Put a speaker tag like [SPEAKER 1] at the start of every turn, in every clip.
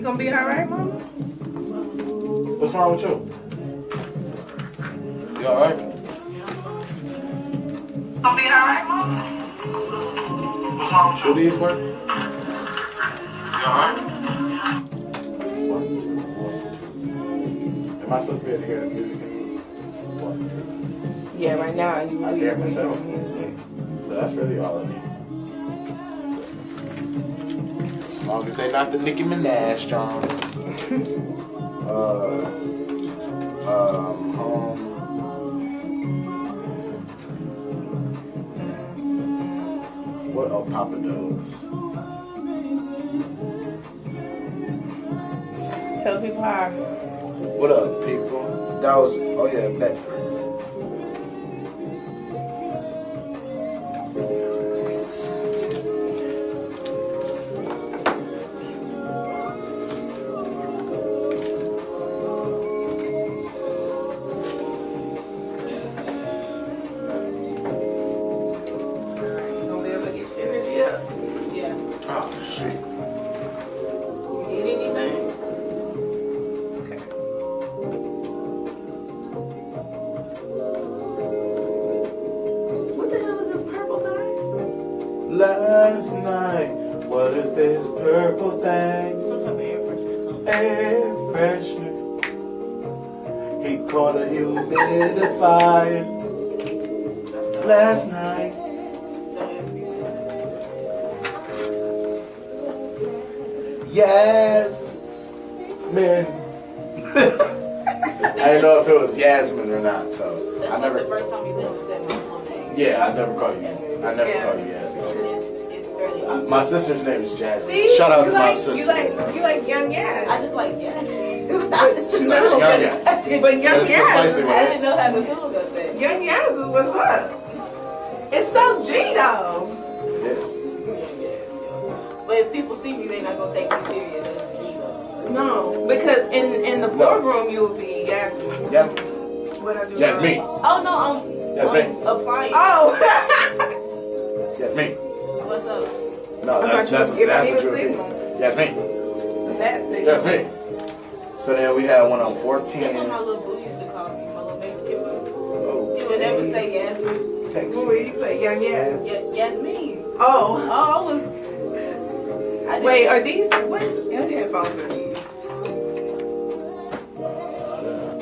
[SPEAKER 1] gonna be alright, mama?
[SPEAKER 2] What's wrong with you? You alright?
[SPEAKER 1] Gonna be alright, mama?
[SPEAKER 2] What's wrong with you? Do these work? You alright? Am I supposed to be able to hear the music in these? What?
[SPEAKER 1] Yeah, right now you
[SPEAKER 2] I
[SPEAKER 1] really
[SPEAKER 2] hear
[SPEAKER 1] have
[SPEAKER 2] myself.
[SPEAKER 1] music.
[SPEAKER 2] So that's really all I need. As long as they not the Nicki Minaj Jones. Home. What? Oh, Papa Do's.
[SPEAKER 1] Tell people hi.
[SPEAKER 2] What up, people? That was, oh yeah, Bedford.
[SPEAKER 1] Gonna be able to get your energy up. Yeah.
[SPEAKER 2] Oh, shit.
[SPEAKER 1] You need anything? Okay. What the hell is this purple thing?
[SPEAKER 2] Last night, what is this purple thing?
[SPEAKER 1] Some type of air freshener or something.
[SPEAKER 2] Air freshener. He caught a humidifier last night. Yasmin. I didn't know if it was Yasmin or not, so
[SPEAKER 3] That's
[SPEAKER 2] I
[SPEAKER 3] like
[SPEAKER 2] never.
[SPEAKER 3] the first time you said my full name.
[SPEAKER 2] Yeah, I never call you. I never
[SPEAKER 1] Yeah.
[SPEAKER 2] call you Yasmin.
[SPEAKER 3] It's fairly awkward.
[SPEAKER 2] My sister's name is Jasmine.
[SPEAKER 1] See?
[SPEAKER 2] Shout out
[SPEAKER 1] You
[SPEAKER 2] to my
[SPEAKER 1] like-
[SPEAKER 2] sister.
[SPEAKER 1] You like young Yaz.
[SPEAKER 3] I just like, yeah.
[SPEAKER 2] She's not young Yas.
[SPEAKER 1] But young
[SPEAKER 2] That's precisely
[SPEAKER 1] Yaz.
[SPEAKER 2] what
[SPEAKER 3] I
[SPEAKER 2] it
[SPEAKER 3] didn't
[SPEAKER 2] is.
[SPEAKER 3] know how to feel about that.
[SPEAKER 1] Young Yaz is what's up. It's so G though.
[SPEAKER 2] It is.
[SPEAKER 3] But if people see me, they're not gonna take me serious as a G though.
[SPEAKER 1] No, because in the boardroom you will be Yasmin.
[SPEAKER 2] Yasmin.
[SPEAKER 1] What I do?
[SPEAKER 2] Yasmin.
[SPEAKER 3] Oh no,
[SPEAKER 2] Yasmin.
[SPEAKER 3] I'm applying.
[SPEAKER 1] Oh.
[SPEAKER 2] Yasmin.
[SPEAKER 3] What's up?
[SPEAKER 2] No,
[SPEAKER 1] I
[SPEAKER 2] that's
[SPEAKER 1] thought you was
[SPEAKER 2] what
[SPEAKER 1] giving me
[SPEAKER 2] you
[SPEAKER 1] the
[SPEAKER 2] would
[SPEAKER 1] signal.
[SPEAKER 2] do. Yasmin.
[SPEAKER 1] That's it.
[SPEAKER 2] Yasmin. So then we had one on
[SPEAKER 3] That's
[SPEAKER 2] 14.
[SPEAKER 3] what my little boo used to call me, my little Mexican boo.
[SPEAKER 2] Oh,
[SPEAKER 3] He would never say Yasmin.
[SPEAKER 2] Texas.
[SPEAKER 1] What would you say, young Yaz?
[SPEAKER 3] Yasmin.
[SPEAKER 1] Oh.
[SPEAKER 3] Oh, I didn't-
[SPEAKER 1] Wait, are these what headphones are these?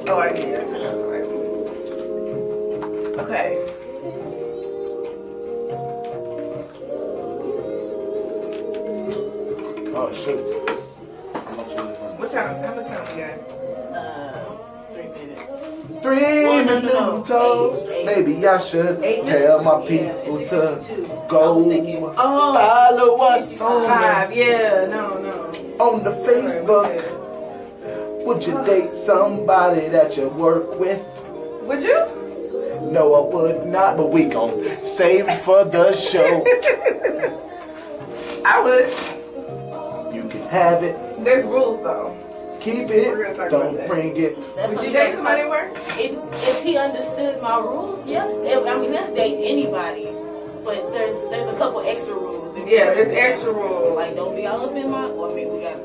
[SPEAKER 1] Oh, I did. That's right. Okay.
[SPEAKER 2] Oh, shoot. How much is it?
[SPEAKER 1] What time? How much time we got?
[SPEAKER 3] 3 minutes.
[SPEAKER 2] 3 minutos. Maybe I should tell my people to go
[SPEAKER 1] Oh,
[SPEAKER 2] follow us on
[SPEAKER 1] 5. Yeah. No.
[SPEAKER 2] the Facebook. Would you date somebody that you work with?
[SPEAKER 1] Would you?
[SPEAKER 2] No, I would not, but we gon' save it for the show.
[SPEAKER 1] I would.
[SPEAKER 2] You can have it,
[SPEAKER 1] There's rules though.
[SPEAKER 2] keep
[SPEAKER 1] We're gonna
[SPEAKER 2] it,
[SPEAKER 1] talk about
[SPEAKER 2] don't
[SPEAKER 1] that.
[SPEAKER 2] bring it.
[SPEAKER 3] That's
[SPEAKER 1] Would you
[SPEAKER 3] something
[SPEAKER 1] date
[SPEAKER 3] that-
[SPEAKER 1] somebody at work?
[SPEAKER 3] If he understood my rules, yeah. I mean, that's date anybody. But there's a couple extra rules.
[SPEAKER 1] Yeah, there's extra rules.
[SPEAKER 3] Like, don't be all up in my. Well, I mean, we got.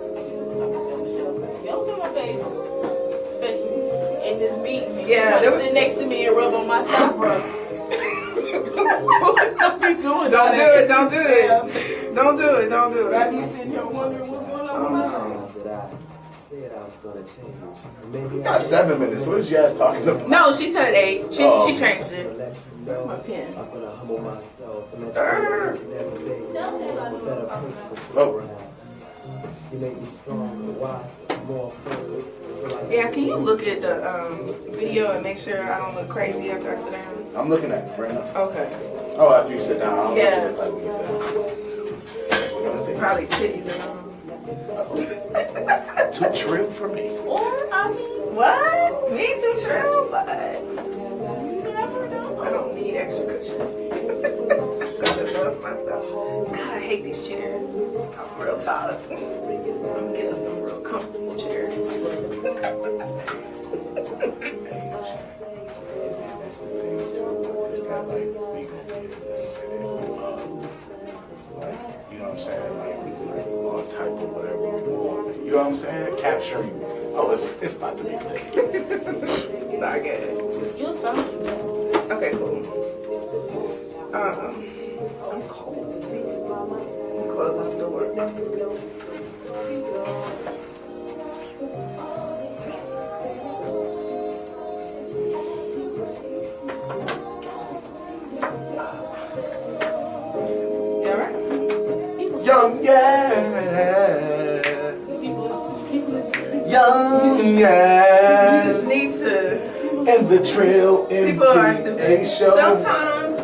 [SPEAKER 3] Don't in my face, especially in this meeting.
[SPEAKER 1] Yeah,
[SPEAKER 3] trying
[SPEAKER 1] there
[SPEAKER 3] to
[SPEAKER 1] was-
[SPEAKER 3] sit next to me and rub on my thigh, bro. Don't be doing
[SPEAKER 1] Don't
[SPEAKER 3] that.
[SPEAKER 1] do it. Don't do it. Don't do it. Don't do
[SPEAKER 3] I
[SPEAKER 1] it.
[SPEAKER 3] be sitting here wondering what's going on with my life.
[SPEAKER 2] We got 7 minutes. What is you guys talking about?
[SPEAKER 1] No, she said 8. She
[SPEAKER 2] Oh.
[SPEAKER 1] she changed it. That's my pen.
[SPEAKER 2] Oh,
[SPEAKER 1] Yeah, can you look at the video and make sure I don't look crazy after I sit down?
[SPEAKER 2] I'm looking at it right now.
[SPEAKER 1] Okay.
[SPEAKER 2] Oh, after you sit down, I don't
[SPEAKER 1] Yeah.
[SPEAKER 2] want you to look like when you sit down. We're gonna see.
[SPEAKER 1] Probably titties and all.
[SPEAKER 2] Too true for me.
[SPEAKER 3] Or, I mean,
[SPEAKER 1] What? We ain't too true, but
[SPEAKER 3] you never know.
[SPEAKER 1] I don't need extra cushion. I love myself. God, I hate these chairs. I'm real tired. I'm getting some real comfortable chairs.
[SPEAKER 2] You know what I'm saying? Like, we can like all type of whatever we want. You You know what I'm saying? Capturing. Oh, it's about to be lit.
[SPEAKER 1] It's all good.
[SPEAKER 3] You look fine.
[SPEAKER 1] Okay, cool. I'm cold. I'm close this door. You alright?
[SPEAKER 2] Young, yeah. Young,
[SPEAKER 1] You
[SPEAKER 2] yeah.
[SPEAKER 1] just need to.
[SPEAKER 2] And the trail in
[SPEAKER 1] People are
[SPEAKER 2] a
[SPEAKER 1] stupid.
[SPEAKER 2] show.
[SPEAKER 1] Sometimes,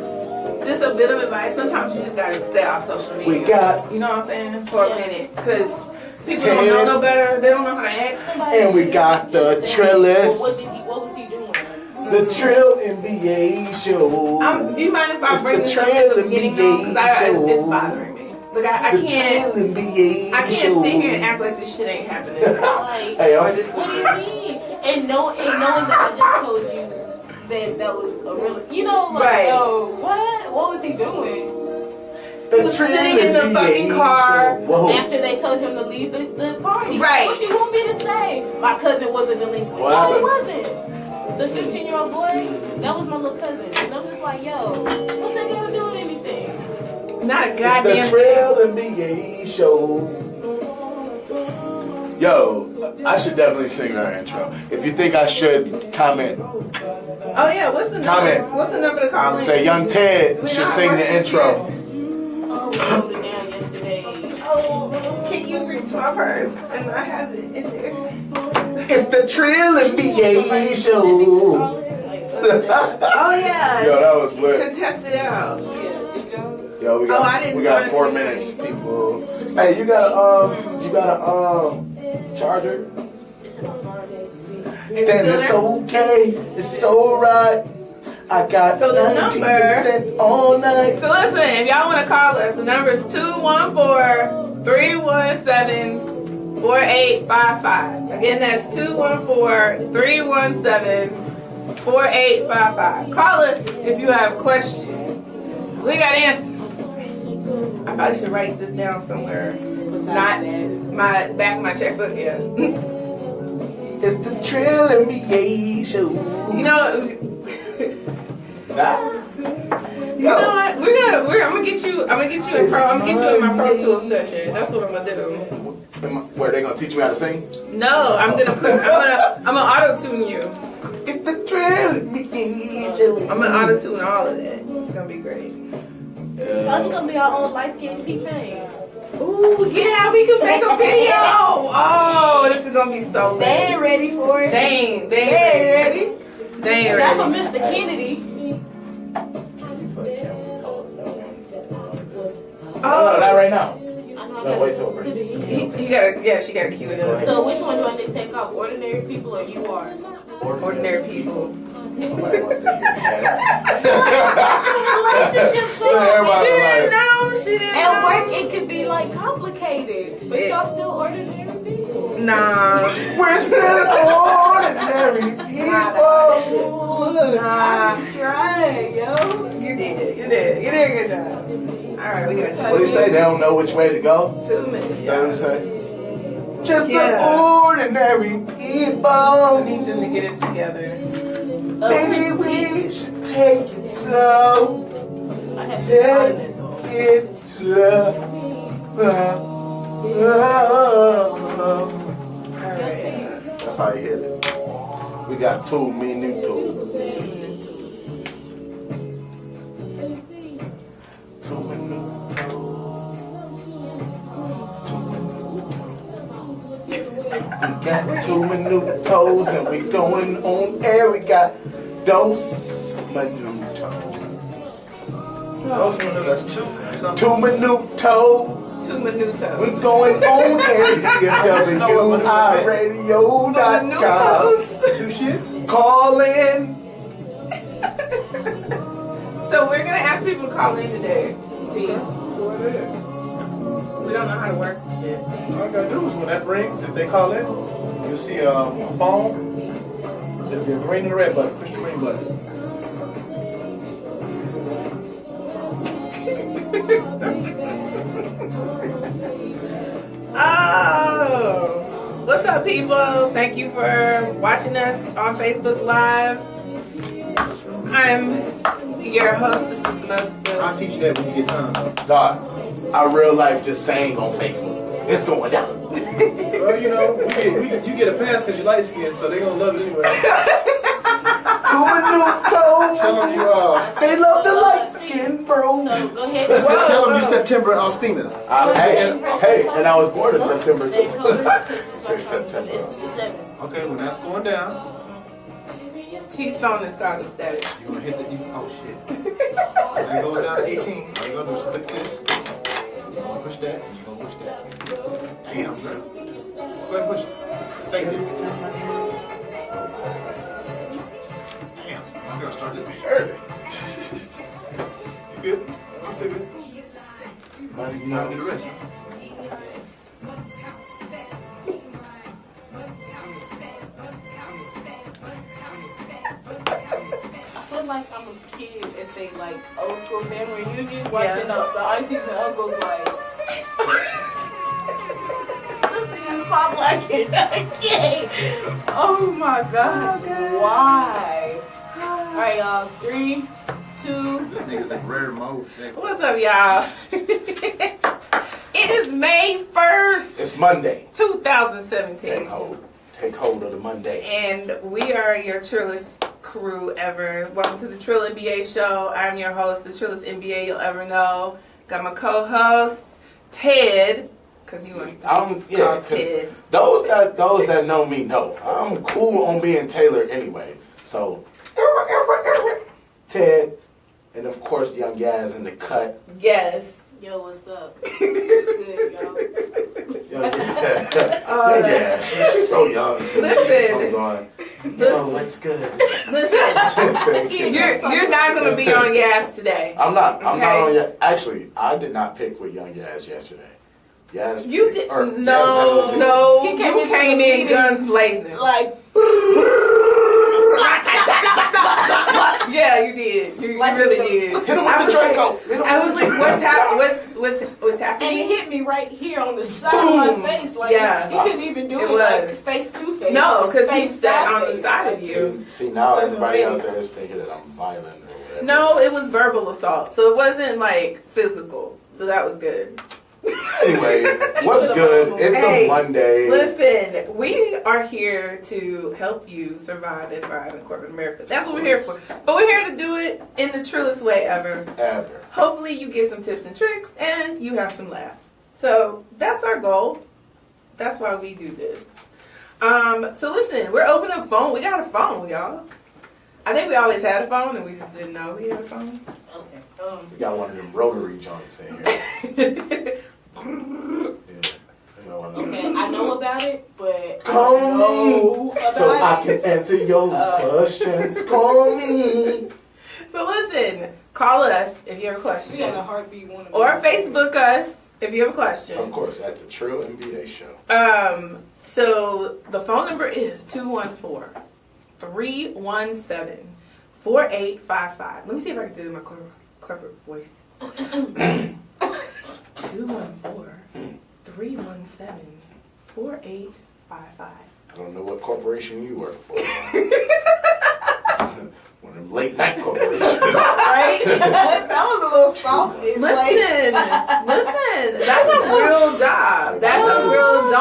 [SPEAKER 1] just a bit of advice. Sometimes you just gotta stay off social media.
[SPEAKER 2] We got,
[SPEAKER 1] You know what I'm saying? For a minute, because people
[SPEAKER 2] Ted.
[SPEAKER 1] don't know no better. They don't know how to act.
[SPEAKER 2] and we got the Trillist.
[SPEAKER 3] What was he doing?
[SPEAKER 2] The Trill NBA show.
[SPEAKER 1] Do you mind if I
[SPEAKER 2] It's
[SPEAKER 1] bring
[SPEAKER 2] the
[SPEAKER 1] this up at
[SPEAKER 2] Trail
[SPEAKER 1] the beginning though? Because
[SPEAKER 2] NBA
[SPEAKER 1] it's
[SPEAKER 2] show.
[SPEAKER 1] bothering me. Like I
[SPEAKER 2] The
[SPEAKER 1] can't.
[SPEAKER 2] Trail NBA
[SPEAKER 1] I can't
[SPEAKER 2] show.
[SPEAKER 1] sit here and act like this shit ain't happening.
[SPEAKER 3] Like,
[SPEAKER 2] Hey,
[SPEAKER 1] Or
[SPEAKER 2] I'm,
[SPEAKER 1] this
[SPEAKER 3] what do you mean? And knowing that I just told you that was a real, you know, like,
[SPEAKER 1] Right.
[SPEAKER 3] yo, what was he doing?
[SPEAKER 2] the
[SPEAKER 1] He was
[SPEAKER 2] Trill
[SPEAKER 1] sitting in the
[SPEAKER 2] NBA
[SPEAKER 1] fucking car
[SPEAKER 2] show. Whoa.
[SPEAKER 3] After they told him to leave the party.
[SPEAKER 1] Right.
[SPEAKER 3] What do you want me to say? My cousin wasn't delinquent.
[SPEAKER 2] What
[SPEAKER 3] No, he
[SPEAKER 2] happened?
[SPEAKER 3] wasn't. The 15-year-old boy, that was my little cousin. And I'm just like, yo, what's that got to do with anything?
[SPEAKER 1] Not a
[SPEAKER 2] It's
[SPEAKER 1] goddamn
[SPEAKER 2] the
[SPEAKER 1] thing.
[SPEAKER 2] Trail NBA show. Yo, I should definitely sing our intro. If you think I should, comment.
[SPEAKER 1] Oh yeah, what's the number?
[SPEAKER 2] Comment.
[SPEAKER 1] What's the number to call in?
[SPEAKER 2] Say Young Ted
[SPEAKER 1] We
[SPEAKER 2] should
[SPEAKER 1] not
[SPEAKER 2] sing the
[SPEAKER 1] working
[SPEAKER 2] intro.
[SPEAKER 3] Oh, we wrote it down yesterday.
[SPEAKER 1] Oh, can you reach my purse? And I have it in there.
[SPEAKER 2] It's the Trill NBA show.
[SPEAKER 1] Oh yeah.
[SPEAKER 2] Yo, that was
[SPEAKER 1] To
[SPEAKER 2] lit.
[SPEAKER 1] test it out.
[SPEAKER 2] Yo,
[SPEAKER 1] Oh, I didn't
[SPEAKER 2] we got
[SPEAKER 1] find
[SPEAKER 2] 4
[SPEAKER 1] anything.
[SPEAKER 2] minutes, people. Hey, you got a charger? Then it's okay, it's alright. I got
[SPEAKER 1] So the
[SPEAKER 2] 90% all night.
[SPEAKER 1] So listen, if y'all want to call us, the number is 214-317-4855. Again, that's 214-317-4855. Call us if you have questions. We got answers. I probably should write this down somewhere. Not my back of my checkbook, yeah.
[SPEAKER 2] It's the Trill NBA show.
[SPEAKER 1] You know,
[SPEAKER 2] Nah.
[SPEAKER 1] you know what? I'm gonna get you in my Pro Tools session. That's what I'm gonna do.
[SPEAKER 2] Where they gonna teach me how to sing?
[SPEAKER 1] No, I'm gonna auto tune you.
[SPEAKER 2] It's the Trill NBA show.
[SPEAKER 1] I'm gonna auto tune all of that. It's gonna be great.
[SPEAKER 3] I'm gonna be our own light-skinned T-Pain.
[SPEAKER 1] Ooh, yeah, we can make a video. Oh, this is gonna be so
[SPEAKER 3] They
[SPEAKER 1] lit.
[SPEAKER 3] ain't ready for it.
[SPEAKER 1] They ain't
[SPEAKER 3] ready.
[SPEAKER 1] They ain't
[SPEAKER 3] That's
[SPEAKER 1] ready.
[SPEAKER 3] for Mr. Kennedy.
[SPEAKER 2] Oh, not right now.
[SPEAKER 3] I know I
[SPEAKER 2] No, wait till
[SPEAKER 3] gotta-
[SPEAKER 1] She gotta cue it up.
[SPEAKER 3] So which one do I need to take off? Ordinary people or you are?
[SPEAKER 1] Ordinary people.
[SPEAKER 2] Nobody wants to hear that.
[SPEAKER 3] Relationship
[SPEAKER 2] So everybody like,
[SPEAKER 1] She didn't
[SPEAKER 3] At work, it could be like complicated, but y'all still ordinary people.
[SPEAKER 1] Nah.
[SPEAKER 2] we're still ordinary people.
[SPEAKER 1] Nah.
[SPEAKER 3] I'm trying, yo.
[SPEAKER 1] You did a good job. Alright, we got
[SPEAKER 2] What do you say? They don't know which way to go?
[SPEAKER 1] 2 minutes,
[SPEAKER 2] You know what
[SPEAKER 1] y'all.
[SPEAKER 2] I'm saying? Just
[SPEAKER 1] Yeah.
[SPEAKER 2] the ordinary
[SPEAKER 1] I
[SPEAKER 2] people.
[SPEAKER 1] need them to get it together.
[SPEAKER 2] Maybe we should take it slow.
[SPEAKER 3] I have to
[SPEAKER 2] Take
[SPEAKER 3] find this one.
[SPEAKER 2] it slow.
[SPEAKER 1] Alright.
[SPEAKER 2] That's how you hit it. We got 2 minutos. 2 minutos. 2 minutos. We got 2 minutos and we going on air. We got dos minutos.
[SPEAKER 4] That's two.
[SPEAKER 2] 2 minutos.
[SPEAKER 1] 2 minutos.
[SPEAKER 2] We're going on air. WIRadio.com.
[SPEAKER 4] Two shits?
[SPEAKER 2] Call in.
[SPEAKER 1] So we're gonna ask people to call in today. T. We don't know how to work yet.
[SPEAKER 4] All I gotta do is when that rings, if they call in, you'll see a phone. There'll be a green and a red button. Push the green button.
[SPEAKER 1] Oh. people. Thank you for watching us on Facebook Live. I'm your hostess with the most.
[SPEAKER 4] I'll teach you that when you get time.
[SPEAKER 2] Dog, our real life just saying on Facebook. It's going down.
[SPEAKER 4] Well, you know, you get a pass because you're light skinned, so they're going to love it anyway.
[SPEAKER 2] Tell them you
[SPEAKER 5] They love the light skin, bro.
[SPEAKER 3] So go ahead.
[SPEAKER 4] Let's just tell them you September Austina.
[SPEAKER 2] Hey, and I was born in September
[SPEAKER 3] They
[SPEAKER 2] too.
[SPEAKER 3] color because it's
[SPEAKER 2] Say
[SPEAKER 3] like
[SPEAKER 2] September.
[SPEAKER 3] it's the 7th.
[SPEAKER 4] Okay, when that's going down,
[SPEAKER 1] T's phone is causing static.
[SPEAKER 4] you're going to hit the, oh shit. When it goes down to 18, all you're going to do is click this. You're going to push that, and you're going to push that. Damn, girl. Go ahead and push it. Fake this. Damn, I'm going to start this bitch early. You good? You still good? Now you know how to do the rest.
[SPEAKER 3] I feel like I'm a kid at they like old school family reunion watching the aunties and uncles like this is pop like it again. Oh my gosh. Why? Alright y'all, 3, 2.
[SPEAKER 4] This nigga's in rare mode.
[SPEAKER 1] What's up, y'all? It is May 1st,
[SPEAKER 2] It's Monday.
[SPEAKER 1] 2017.
[SPEAKER 2] Take hold of the Monday.
[SPEAKER 1] And we are your trillest crew ever. Welcome to the Trill NBA show. I'm your host, the trillest NBA you'll ever know. Got my co-host, Ted, because he wants to be called Ted.
[SPEAKER 2] Those that know me know I'm cool on being Taylor anyway. So Ted, and of course Young Yaz in the cut.
[SPEAKER 1] Yes.
[SPEAKER 3] Yo, what's up? What's good, y'all?
[SPEAKER 2] Young Yaz. She's so young.
[SPEAKER 1] Listen.
[SPEAKER 2] Yo, what's good?
[SPEAKER 1] Listen, you're not going to be on Yas today.
[SPEAKER 2] I'm not on
[SPEAKER 1] Okay.
[SPEAKER 2] Yaz. Actually, I did not pick with Young Yaz yesterday. Yaz
[SPEAKER 1] You
[SPEAKER 2] picked-
[SPEAKER 1] did
[SPEAKER 2] or
[SPEAKER 1] no.
[SPEAKER 3] He
[SPEAKER 1] You
[SPEAKER 3] came into
[SPEAKER 1] came
[SPEAKER 3] the
[SPEAKER 1] in
[SPEAKER 3] meeting
[SPEAKER 1] guns blazing.
[SPEAKER 3] Like
[SPEAKER 1] Yeah, you did. You
[SPEAKER 3] Like
[SPEAKER 1] really
[SPEAKER 3] a
[SPEAKER 1] did.
[SPEAKER 2] Hit him with the Draco.
[SPEAKER 1] I was like, what's
[SPEAKER 3] and
[SPEAKER 1] happening?
[SPEAKER 3] it hit me right here on the side of my face. Like
[SPEAKER 1] Yeah.
[SPEAKER 3] he couldn't even do
[SPEAKER 1] It
[SPEAKER 3] it,
[SPEAKER 1] was.
[SPEAKER 3] like face to face.
[SPEAKER 1] No,
[SPEAKER 3] It was
[SPEAKER 1] because he
[SPEAKER 3] face
[SPEAKER 1] sat on the
[SPEAKER 3] face.
[SPEAKER 1] side of you.
[SPEAKER 2] See now
[SPEAKER 3] Wasn't
[SPEAKER 2] everybody
[SPEAKER 3] ready.
[SPEAKER 2] out there is thinking that I'm violent or whatever.
[SPEAKER 1] No, it was verbal assault, so it wasn't like physical. So that was good.
[SPEAKER 2] Anyway, what's good? It's
[SPEAKER 1] Hey,
[SPEAKER 2] a Monday.
[SPEAKER 1] Listen, we are here to help you survive and thrive in corporate America. That's what we're here for. But we're here to do it in the trillest way ever.
[SPEAKER 2] Ever.
[SPEAKER 1] Hopefully you get some tips and tricks and you have some laughs. So that's our goal. That's why we do this. So listen, we're opening a phone. We got a phone, y'all. I think we always had a phone and we just didn't know we had a phone.
[SPEAKER 3] Okay.
[SPEAKER 2] We got one of them rotary joints in here. Yeah.
[SPEAKER 3] Okay, I know about it, but
[SPEAKER 2] Call
[SPEAKER 3] I don't know
[SPEAKER 2] me so I
[SPEAKER 3] about
[SPEAKER 2] can
[SPEAKER 3] it.
[SPEAKER 2] answer your questions. Call me.
[SPEAKER 1] So listen, call us if you have a question.
[SPEAKER 3] We got a heartbeat one.
[SPEAKER 1] Or Facebook us if you have a question.
[SPEAKER 2] Of course, at the Trill NBA show.
[SPEAKER 1] So the phone number is 214-317-4855. Let me see if I can do my corporate voice. 214-317-4855.
[SPEAKER 2] I don't know what corporation you work for. One of them late night corporations.
[SPEAKER 3] Right? That was a little soft.
[SPEAKER 1] Listen, that's a real job. That's a real,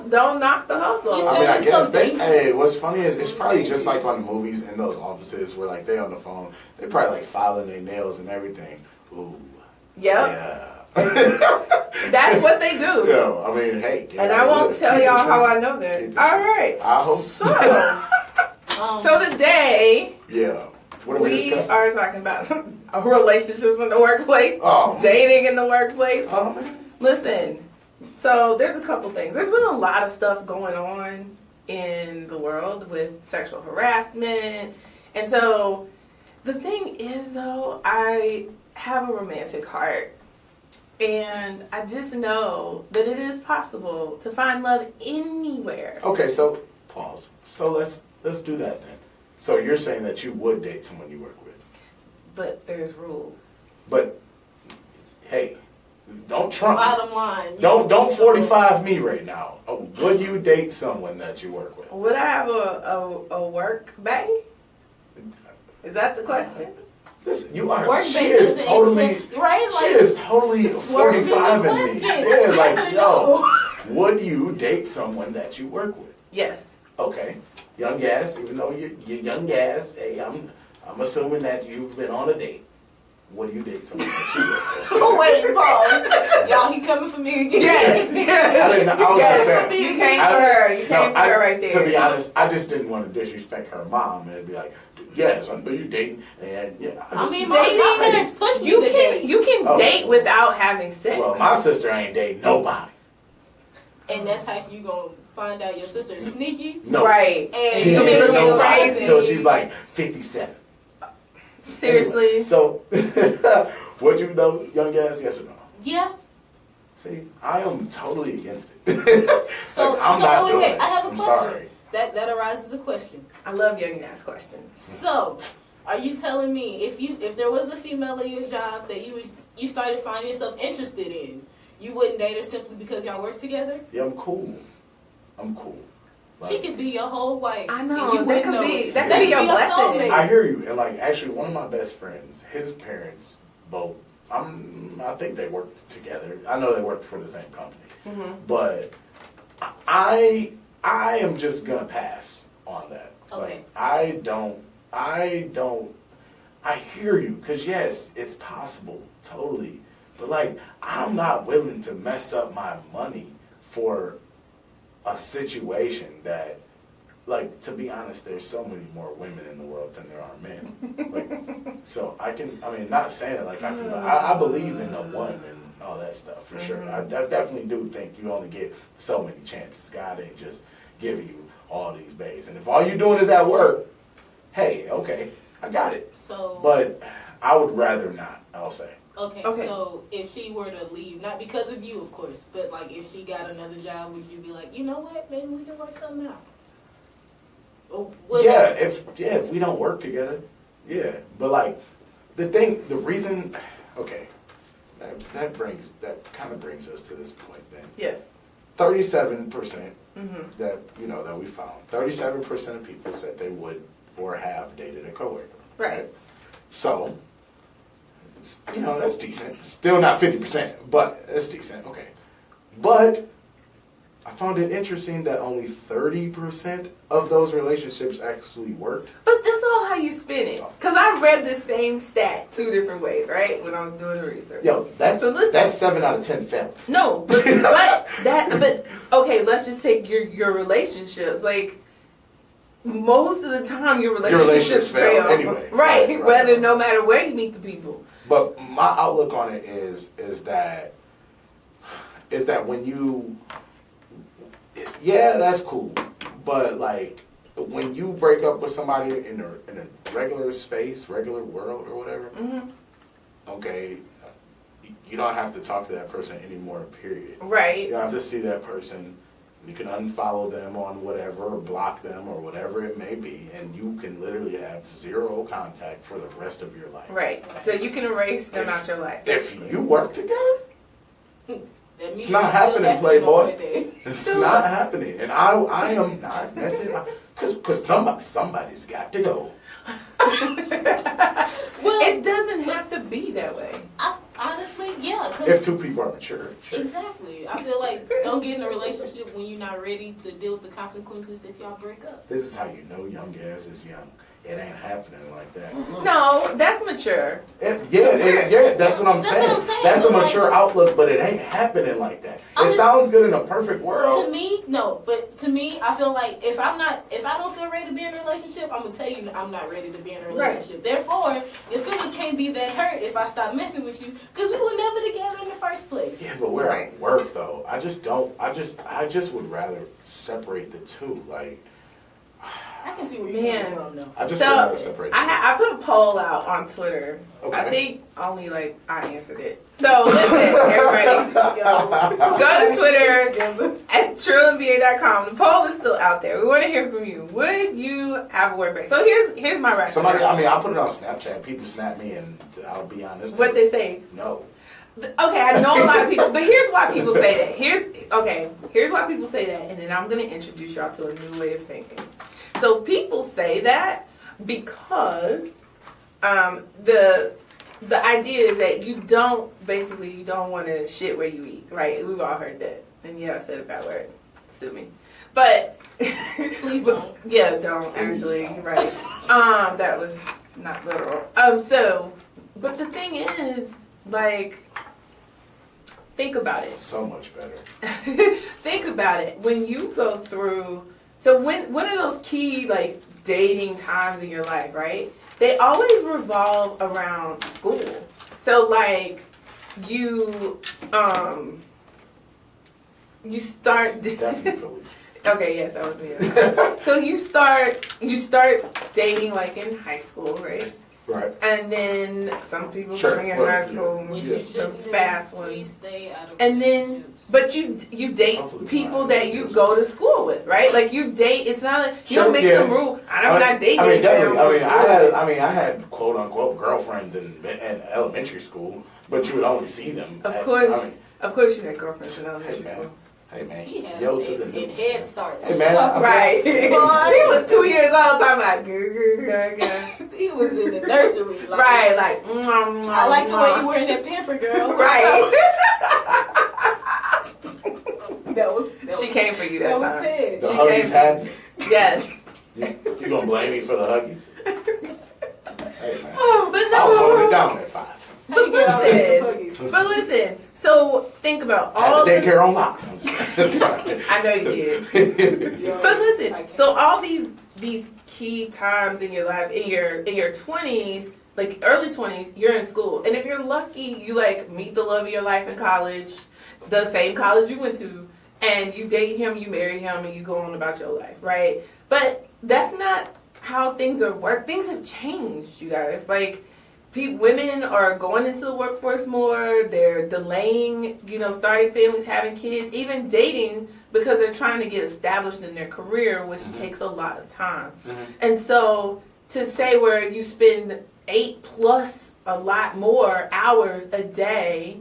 [SPEAKER 1] don't knock the hustle.
[SPEAKER 3] You
[SPEAKER 2] I mean, I
[SPEAKER 3] It's
[SPEAKER 2] guess
[SPEAKER 3] so
[SPEAKER 2] they.
[SPEAKER 3] dangerous.
[SPEAKER 2] Hey, what's funny is it's probably just like on the movies in those offices where like they on the phone. They probably like filing their nails and everything. Ooh.
[SPEAKER 1] Yep.
[SPEAKER 2] Yeah.
[SPEAKER 1] That's what they do.
[SPEAKER 2] Yeah. I mean, hey.
[SPEAKER 1] And I won't tell y'all how I know that. All right.
[SPEAKER 2] I hope
[SPEAKER 1] So today
[SPEAKER 2] Yeah. What are we
[SPEAKER 1] we
[SPEAKER 2] discussing?
[SPEAKER 1] are talking about relationships in the workplace,
[SPEAKER 2] Oh.
[SPEAKER 1] dating in the workplace.
[SPEAKER 2] Oh man.
[SPEAKER 1] Listen, so there's a couple things. There's been a lot of stuff going on in the world with sexual harassment. And so the thing is, though, I have a romantic heart. And I just know that it is possible to find love anywhere.
[SPEAKER 2] Okay, so pause. So let's do that then. So you're saying that you would date someone you work with,
[SPEAKER 1] But there's rules.
[SPEAKER 2] but hey, don't trump.
[SPEAKER 3] Bottom line.
[SPEAKER 2] Don't 45 me right now. Would you date someone that you work with?
[SPEAKER 1] Would I have a work bae? Is that the question?
[SPEAKER 2] Listen, you are.
[SPEAKER 3] Work
[SPEAKER 2] She
[SPEAKER 3] bae
[SPEAKER 2] is
[SPEAKER 3] doesn't
[SPEAKER 2] totally.
[SPEAKER 3] intend- right?
[SPEAKER 2] She
[SPEAKER 3] Like,
[SPEAKER 2] is totally
[SPEAKER 3] swerving the
[SPEAKER 2] 45 in me.
[SPEAKER 3] question.
[SPEAKER 2] Yeah,
[SPEAKER 3] Yes
[SPEAKER 2] like
[SPEAKER 3] or
[SPEAKER 2] yo.
[SPEAKER 3] no?
[SPEAKER 2] Would you date someone that you work with?
[SPEAKER 1] Yes.
[SPEAKER 2] Okay, young gas. Even though you're young gas, hey, I'm assuming that you've been on a date. Would you date someone that you work with?
[SPEAKER 3] Oh, wait, pause. Y'all, he coming for me again.
[SPEAKER 1] Yes.
[SPEAKER 2] I was just saying.
[SPEAKER 1] You came for her. You came for her right there.
[SPEAKER 2] To be honest, I just didn't want to disrespect her mom and be like, yes, I know you dating, and yeah.
[SPEAKER 3] I mean,
[SPEAKER 1] Dating
[SPEAKER 3] my parents pushed me
[SPEAKER 1] You
[SPEAKER 3] to
[SPEAKER 1] can
[SPEAKER 3] date.
[SPEAKER 1] you can
[SPEAKER 2] Oh.
[SPEAKER 1] date without having sex.
[SPEAKER 2] Well, my sister ain't dating nobody.
[SPEAKER 3] And that's how you gonna find out your sister is sneaky.
[SPEAKER 2] No.
[SPEAKER 1] Right.
[SPEAKER 3] And
[SPEAKER 2] She
[SPEAKER 1] you
[SPEAKER 2] ain't
[SPEAKER 1] be
[SPEAKER 2] dating
[SPEAKER 1] looking
[SPEAKER 2] nobody
[SPEAKER 1] crazy.
[SPEAKER 2] until she's like 57.
[SPEAKER 1] Seriously.
[SPEAKER 2] Anyway, so, would you know, young ass, yes or no?
[SPEAKER 3] Yeah.
[SPEAKER 2] See, I am totally against it.
[SPEAKER 3] So,
[SPEAKER 2] Like, I'm not
[SPEAKER 3] wait,
[SPEAKER 2] doing
[SPEAKER 3] wait.
[SPEAKER 2] it.
[SPEAKER 3] I have a
[SPEAKER 2] I'm
[SPEAKER 3] question.
[SPEAKER 2] sorry.
[SPEAKER 3] That arises a question.
[SPEAKER 1] I love young ass questions.
[SPEAKER 3] So, are you telling me if there was a female at your job that you started finding yourself interested in, you wouldn't date her simply because y'all work together?
[SPEAKER 2] Yeah, I'm cool.
[SPEAKER 3] She
[SPEAKER 2] Like,
[SPEAKER 3] could be your whole wife.
[SPEAKER 1] I
[SPEAKER 3] and
[SPEAKER 1] know,
[SPEAKER 3] you
[SPEAKER 1] that
[SPEAKER 3] wouldn't
[SPEAKER 1] could
[SPEAKER 3] know
[SPEAKER 1] be-
[SPEAKER 3] it.
[SPEAKER 1] that could be your blessing.
[SPEAKER 3] soulmate.
[SPEAKER 2] I hear you, and like actually, one of my best friends, his parents both. I think they worked together. I know they worked for the same company, but I am just gonna pass on that.
[SPEAKER 3] Okay.
[SPEAKER 2] Like, I don't. I hear you, cause yes, it's possible, totally. But like, I'm not willing to mess up my money for a situation that, like, to be honest, there's so many more women in the world than there are men. Like, so I mean, not saying it like I believe in the one and all that stuff for sure. I definitely do think you only get so many chances. God ain't just giving you all these bays. And if all you're doing is at work, hey, okay, I got it.
[SPEAKER 3] So,
[SPEAKER 2] But I would rather not, I'll say.
[SPEAKER 3] okay,
[SPEAKER 1] Okay.
[SPEAKER 3] so if she were to leave, not because of you, of course, but like if she got another job, would you be like, you know what, maybe we can work something out? Or would
[SPEAKER 2] Yeah, if we don't work together, yeah. But like, the reason, okay, that kind of brings us to this point then.
[SPEAKER 1] Yes.
[SPEAKER 2] 37% that we found. 37% of people said they would or have dated a coworker.
[SPEAKER 1] Right.
[SPEAKER 2] So, that's decent. Still not 50%, but that's decent. Okay. But I found it interesting that only 30% of those relationships actually worked.
[SPEAKER 1] But that's all how you spin it. Because I read the same stat 2 different ways, right? When I was doing the research.
[SPEAKER 2] Yo, that's
[SPEAKER 1] So listen.
[SPEAKER 2] 7 out of 10 failed.
[SPEAKER 1] No, but okay, let's just take your relationships. Like, most of the time your relationships
[SPEAKER 2] fail anyway.
[SPEAKER 1] Right,
[SPEAKER 2] Right.
[SPEAKER 1] whether no matter where you meet the people.
[SPEAKER 2] But my outlook on it is that when you, yeah, that's cool. But like, when you break up with somebody in a regular space, regular world or whatever, okay, you don't have to talk to that person anymore, period.
[SPEAKER 1] Right.
[SPEAKER 2] You don't have to see that person. You can unfollow them on whatever, or block them, or whatever it may be, and you can literally have 0 contact for the rest of your life.
[SPEAKER 1] Right. So you can erase them out your life.
[SPEAKER 2] If you work together,
[SPEAKER 3] that means
[SPEAKER 2] it's not
[SPEAKER 3] you still
[SPEAKER 2] happening,
[SPEAKER 3] got
[SPEAKER 2] Playboy.
[SPEAKER 3] one day.
[SPEAKER 2] It's not happening, and I am not messing. Because somebody's got to go.
[SPEAKER 3] Well,
[SPEAKER 1] It doesn't have to be that way.
[SPEAKER 3] honestly, yeah. 'Cause
[SPEAKER 2] If 2 people are mature. Sure.
[SPEAKER 3] exactly. I feel like don't get in a relationship when you're not ready to deal with the consequences if y'all break up.
[SPEAKER 2] This is how you know young ass is young. It ain't happening like that.
[SPEAKER 1] No, that's mature.
[SPEAKER 2] Yeah, that's what I'm
[SPEAKER 3] That's
[SPEAKER 2] saying.
[SPEAKER 3] what I'm saying,
[SPEAKER 2] That's a
[SPEAKER 3] but
[SPEAKER 2] mature outlook, but it ain't happening like that.
[SPEAKER 3] I'm
[SPEAKER 2] It
[SPEAKER 3] just-
[SPEAKER 2] sounds good in a perfect world.
[SPEAKER 3] To me, no. But to me, I feel like if I don't feel ready to be in a relationship, I'm gonna tell you I'm not ready to be in a relationship. Therefore, your feelings can't be that hurt if I stop messing with you, because we were never together in the first place.
[SPEAKER 2] Yeah, but we're
[SPEAKER 1] Right.
[SPEAKER 2] at work though. I just would rather separate the two. Like,
[SPEAKER 3] I can see where you're
[SPEAKER 1] Man.
[SPEAKER 3] coming from, though.
[SPEAKER 2] I just would
[SPEAKER 1] So
[SPEAKER 2] rather separate the two.
[SPEAKER 1] I put a poll out on Twitter.
[SPEAKER 2] Okay.
[SPEAKER 1] I think only like I answered it. So listen, everybody, go to Twitter at trillandba.com. The poll is still out there. We want to hear from you. Would you have a word break? So here's my rationale.
[SPEAKER 2] Somebody, I put it on Snapchat. People snap me, and I'll be honest.
[SPEAKER 1] What they say?
[SPEAKER 2] No.
[SPEAKER 1] Okay, I know a lot of people, but here's why people say that. Here's why people say that, and then I'm gonna introduce y'all to a new way of thinking. So people say that because the idea is that you don't want to shit where you eat, right? We've all heard that. And yeah, I said a bad word. Sue me. But
[SPEAKER 3] Please don't.
[SPEAKER 1] Yeah, don't actually. Right. That was not literal. But the thing is, like, think about it.
[SPEAKER 2] So much better.
[SPEAKER 1] Think about it. When you go through, so when are those key like dating times in your life, right? They always revolve around school. So like you start
[SPEAKER 2] Definitely.
[SPEAKER 1] Okay, yes, that was me. So you start dating like in high school, right?
[SPEAKER 2] Right.
[SPEAKER 1] And then some people
[SPEAKER 2] Sure.
[SPEAKER 1] during
[SPEAKER 2] Well,
[SPEAKER 1] high school,
[SPEAKER 3] Which
[SPEAKER 2] Yeah.
[SPEAKER 3] you
[SPEAKER 1] some
[SPEAKER 3] shouldn't
[SPEAKER 1] fast
[SPEAKER 3] do.
[SPEAKER 1] ones.
[SPEAKER 3] Please stay out of
[SPEAKER 1] And then,
[SPEAKER 3] relationships.
[SPEAKER 1] but you date
[SPEAKER 2] Hopefully
[SPEAKER 1] people
[SPEAKER 2] not.
[SPEAKER 1] that you go to school with, right? Like you date. It's not like you don't make
[SPEAKER 2] yeah.
[SPEAKER 1] some rule. I'm not dating.
[SPEAKER 2] I mean,
[SPEAKER 1] anybody
[SPEAKER 2] definitely.
[SPEAKER 1] I'm
[SPEAKER 2] I mean,
[SPEAKER 1] going to school with.
[SPEAKER 2] I had quote unquote girlfriends in elementary school, but you would only see them.
[SPEAKER 1] Of
[SPEAKER 2] at-
[SPEAKER 1] course,
[SPEAKER 2] I mean,
[SPEAKER 1] of course, you had girlfriends in elementary
[SPEAKER 2] Hey, man.
[SPEAKER 1] school.
[SPEAKER 2] hey man,
[SPEAKER 3] He had
[SPEAKER 2] yo
[SPEAKER 3] it
[SPEAKER 2] to the
[SPEAKER 3] in
[SPEAKER 2] news.
[SPEAKER 3] Head Start.
[SPEAKER 2] Hey, man,
[SPEAKER 1] Right. he
[SPEAKER 3] Boy.
[SPEAKER 1] was 2 years old talking about girl.
[SPEAKER 3] He was in the nursery. Like,
[SPEAKER 1] Right, like
[SPEAKER 3] I like the way you wearing that pamper, girl.
[SPEAKER 1] Right.
[SPEAKER 3] That
[SPEAKER 1] She came for you
[SPEAKER 3] that
[SPEAKER 1] that
[SPEAKER 3] was
[SPEAKER 1] time.
[SPEAKER 3] Ted.
[SPEAKER 2] The
[SPEAKER 1] She
[SPEAKER 2] Huggies
[SPEAKER 1] came-
[SPEAKER 2] had me.
[SPEAKER 1] Yes.
[SPEAKER 2] You gonna blame me for the Huggies? Hey man,
[SPEAKER 1] Oh, but
[SPEAKER 2] I was holding
[SPEAKER 1] no.
[SPEAKER 2] it down at 5.
[SPEAKER 3] How you get out of the
[SPEAKER 1] Listen,
[SPEAKER 3] buggies?
[SPEAKER 1] but listen. So think about
[SPEAKER 2] Had
[SPEAKER 1] all
[SPEAKER 2] the
[SPEAKER 1] the.
[SPEAKER 2] daycare on lock. I'm just- Sorry.
[SPEAKER 1] I know you did.
[SPEAKER 3] Yo,
[SPEAKER 1] But listen,
[SPEAKER 3] I can't.
[SPEAKER 1] so all these key times in your life, in your 20s, like early 20s, you're in school, and if you're lucky, you like meet the love of your life in college, the same college you went to, and you date him, you marry him, and you go on about your life, right? But that's not how things are work. Things have changed, you guys. Like women are going into the workforce more. They're delaying, starting families, having kids, even dating because they're trying to get established in their career, which takes a lot of time. And so to say where you spend 8 plus a lot more hours a day,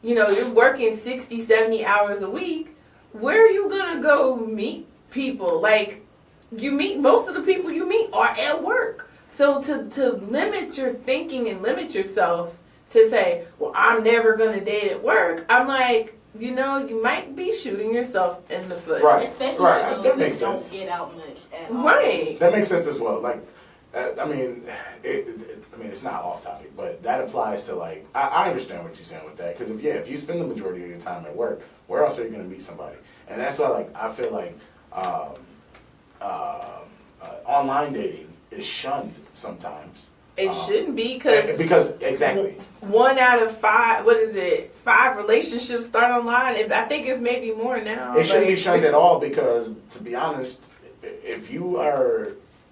[SPEAKER 1] you're working 60, 70 hours a week, where are you going to go meet people? Like, most of the people you meet are at work. So to limit your thinking and limit yourself to say, well, I'm never going to date at work, I'm like, you might be shooting yourself in the foot.
[SPEAKER 2] Right.
[SPEAKER 3] Especially
[SPEAKER 2] Right.
[SPEAKER 3] for
[SPEAKER 2] That
[SPEAKER 3] those
[SPEAKER 2] makes
[SPEAKER 3] that don't
[SPEAKER 2] sense.
[SPEAKER 3] get out much at all.
[SPEAKER 1] Right.
[SPEAKER 2] That makes sense as well. Like, I mean, it's not off topic, but that applies to like. I understand what you're saying with that because if you spend the majority of your time at work, where else are you going to meet somebody? And that's why, like, I feel like online dating is shunned sometimes.
[SPEAKER 1] It shouldn't be
[SPEAKER 2] Because exactly.
[SPEAKER 1] 1 out of 5, 5 relationships start online. I think it's maybe more now.
[SPEAKER 2] It shouldn't be
[SPEAKER 1] Like-
[SPEAKER 2] shunned at all because, to be honest, if you are,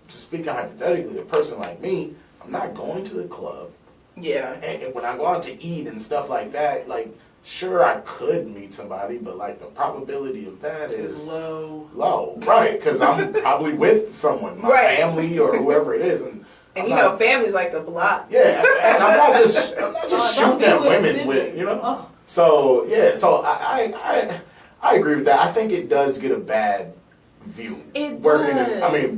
[SPEAKER 2] speaking hypothetically, a person like me, I'm not going to the club.
[SPEAKER 1] Yeah.
[SPEAKER 2] And when I go out to eat and stuff like that, like, sure, I could meet somebody, but, like, the probability of that is
[SPEAKER 1] Low.
[SPEAKER 2] low. Right, because I'm probably with someone, my
[SPEAKER 1] Right.
[SPEAKER 2] family or whoever it is. And
[SPEAKER 1] And
[SPEAKER 2] I'm not-
[SPEAKER 1] families like to block.
[SPEAKER 2] Yeah, and I'm not just
[SPEAKER 3] Don't
[SPEAKER 2] shooting
[SPEAKER 3] be
[SPEAKER 2] at
[SPEAKER 3] with a
[SPEAKER 2] women
[SPEAKER 3] sibling.
[SPEAKER 2] with,
[SPEAKER 3] Oh.
[SPEAKER 2] So yeah, so I agree with that. I think it does get a bad view.
[SPEAKER 1] It
[SPEAKER 2] Work
[SPEAKER 1] does.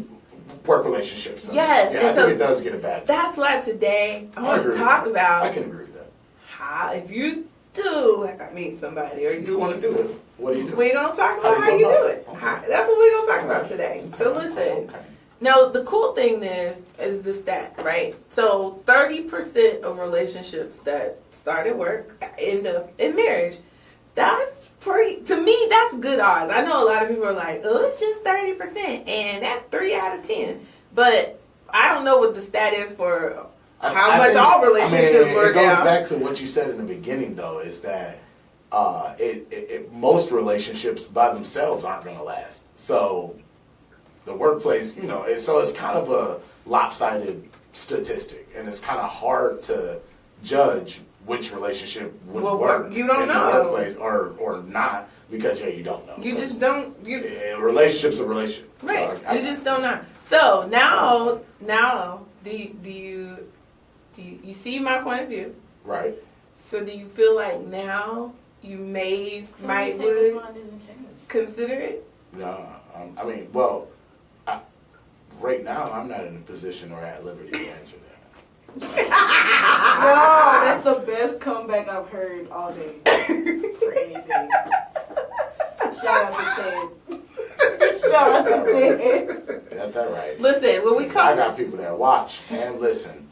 [SPEAKER 2] work relationships.
[SPEAKER 1] Yes,
[SPEAKER 2] Yeah,
[SPEAKER 1] and
[SPEAKER 2] I
[SPEAKER 1] so
[SPEAKER 2] think it does get a bad view.
[SPEAKER 1] That's why today I want
[SPEAKER 2] agree
[SPEAKER 1] to
[SPEAKER 2] with
[SPEAKER 1] talk
[SPEAKER 2] that.
[SPEAKER 1] about
[SPEAKER 2] I can agree with that.
[SPEAKER 1] how, if you do meet somebody or
[SPEAKER 2] You want to do it? What do you do?
[SPEAKER 1] we're going to talk about
[SPEAKER 2] How
[SPEAKER 1] how
[SPEAKER 2] you
[SPEAKER 1] you
[SPEAKER 2] go
[SPEAKER 1] do
[SPEAKER 2] about
[SPEAKER 1] it.
[SPEAKER 2] it? Okay.
[SPEAKER 1] That's what we're going to talk about today. So
[SPEAKER 2] Okay.
[SPEAKER 1] listen.
[SPEAKER 2] Okay.
[SPEAKER 1] Now, the cool thing is the stat, right? So 30% of relationships that start at work end up in marriage. That's to me, that's good odds. I know a lot of people are like, oh, it's just 30%, and that's 3 out of 10. But I don't know what the stat is for how much
[SPEAKER 2] think-
[SPEAKER 1] all relationships work
[SPEAKER 2] It goes
[SPEAKER 1] out.
[SPEAKER 2] back to what you said in the beginning, though, is that most relationships by themselves aren't going to last. So the workplace, so it's kind of a lopsided statistic, and it's kind of hard to judge which relationship would
[SPEAKER 1] Will
[SPEAKER 2] work
[SPEAKER 1] work. You don't
[SPEAKER 2] in
[SPEAKER 1] know.
[SPEAKER 2] the workplace or not because you don't know.
[SPEAKER 1] You just don't.
[SPEAKER 2] Relationship's a relationship.
[SPEAKER 1] Right.
[SPEAKER 2] So
[SPEAKER 1] You just don't know. So now, do you see my point of view?
[SPEAKER 2] Right.
[SPEAKER 1] So do you feel like now you might would consider it?
[SPEAKER 2] No, I mean, right now I'm not in a position or at liberty to answer that.
[SPEAKER 3] No, that's the best comeback I've heard all day for anything. Shout out to Ted. Shout out to Ted.
[SPEAKER 2] Got that right.
[SPEAKER 1] Listen, when we
[SPEAKER 2] I
[SPEAKER 1] come,
[SPEAKER 2] got people that watch and listen.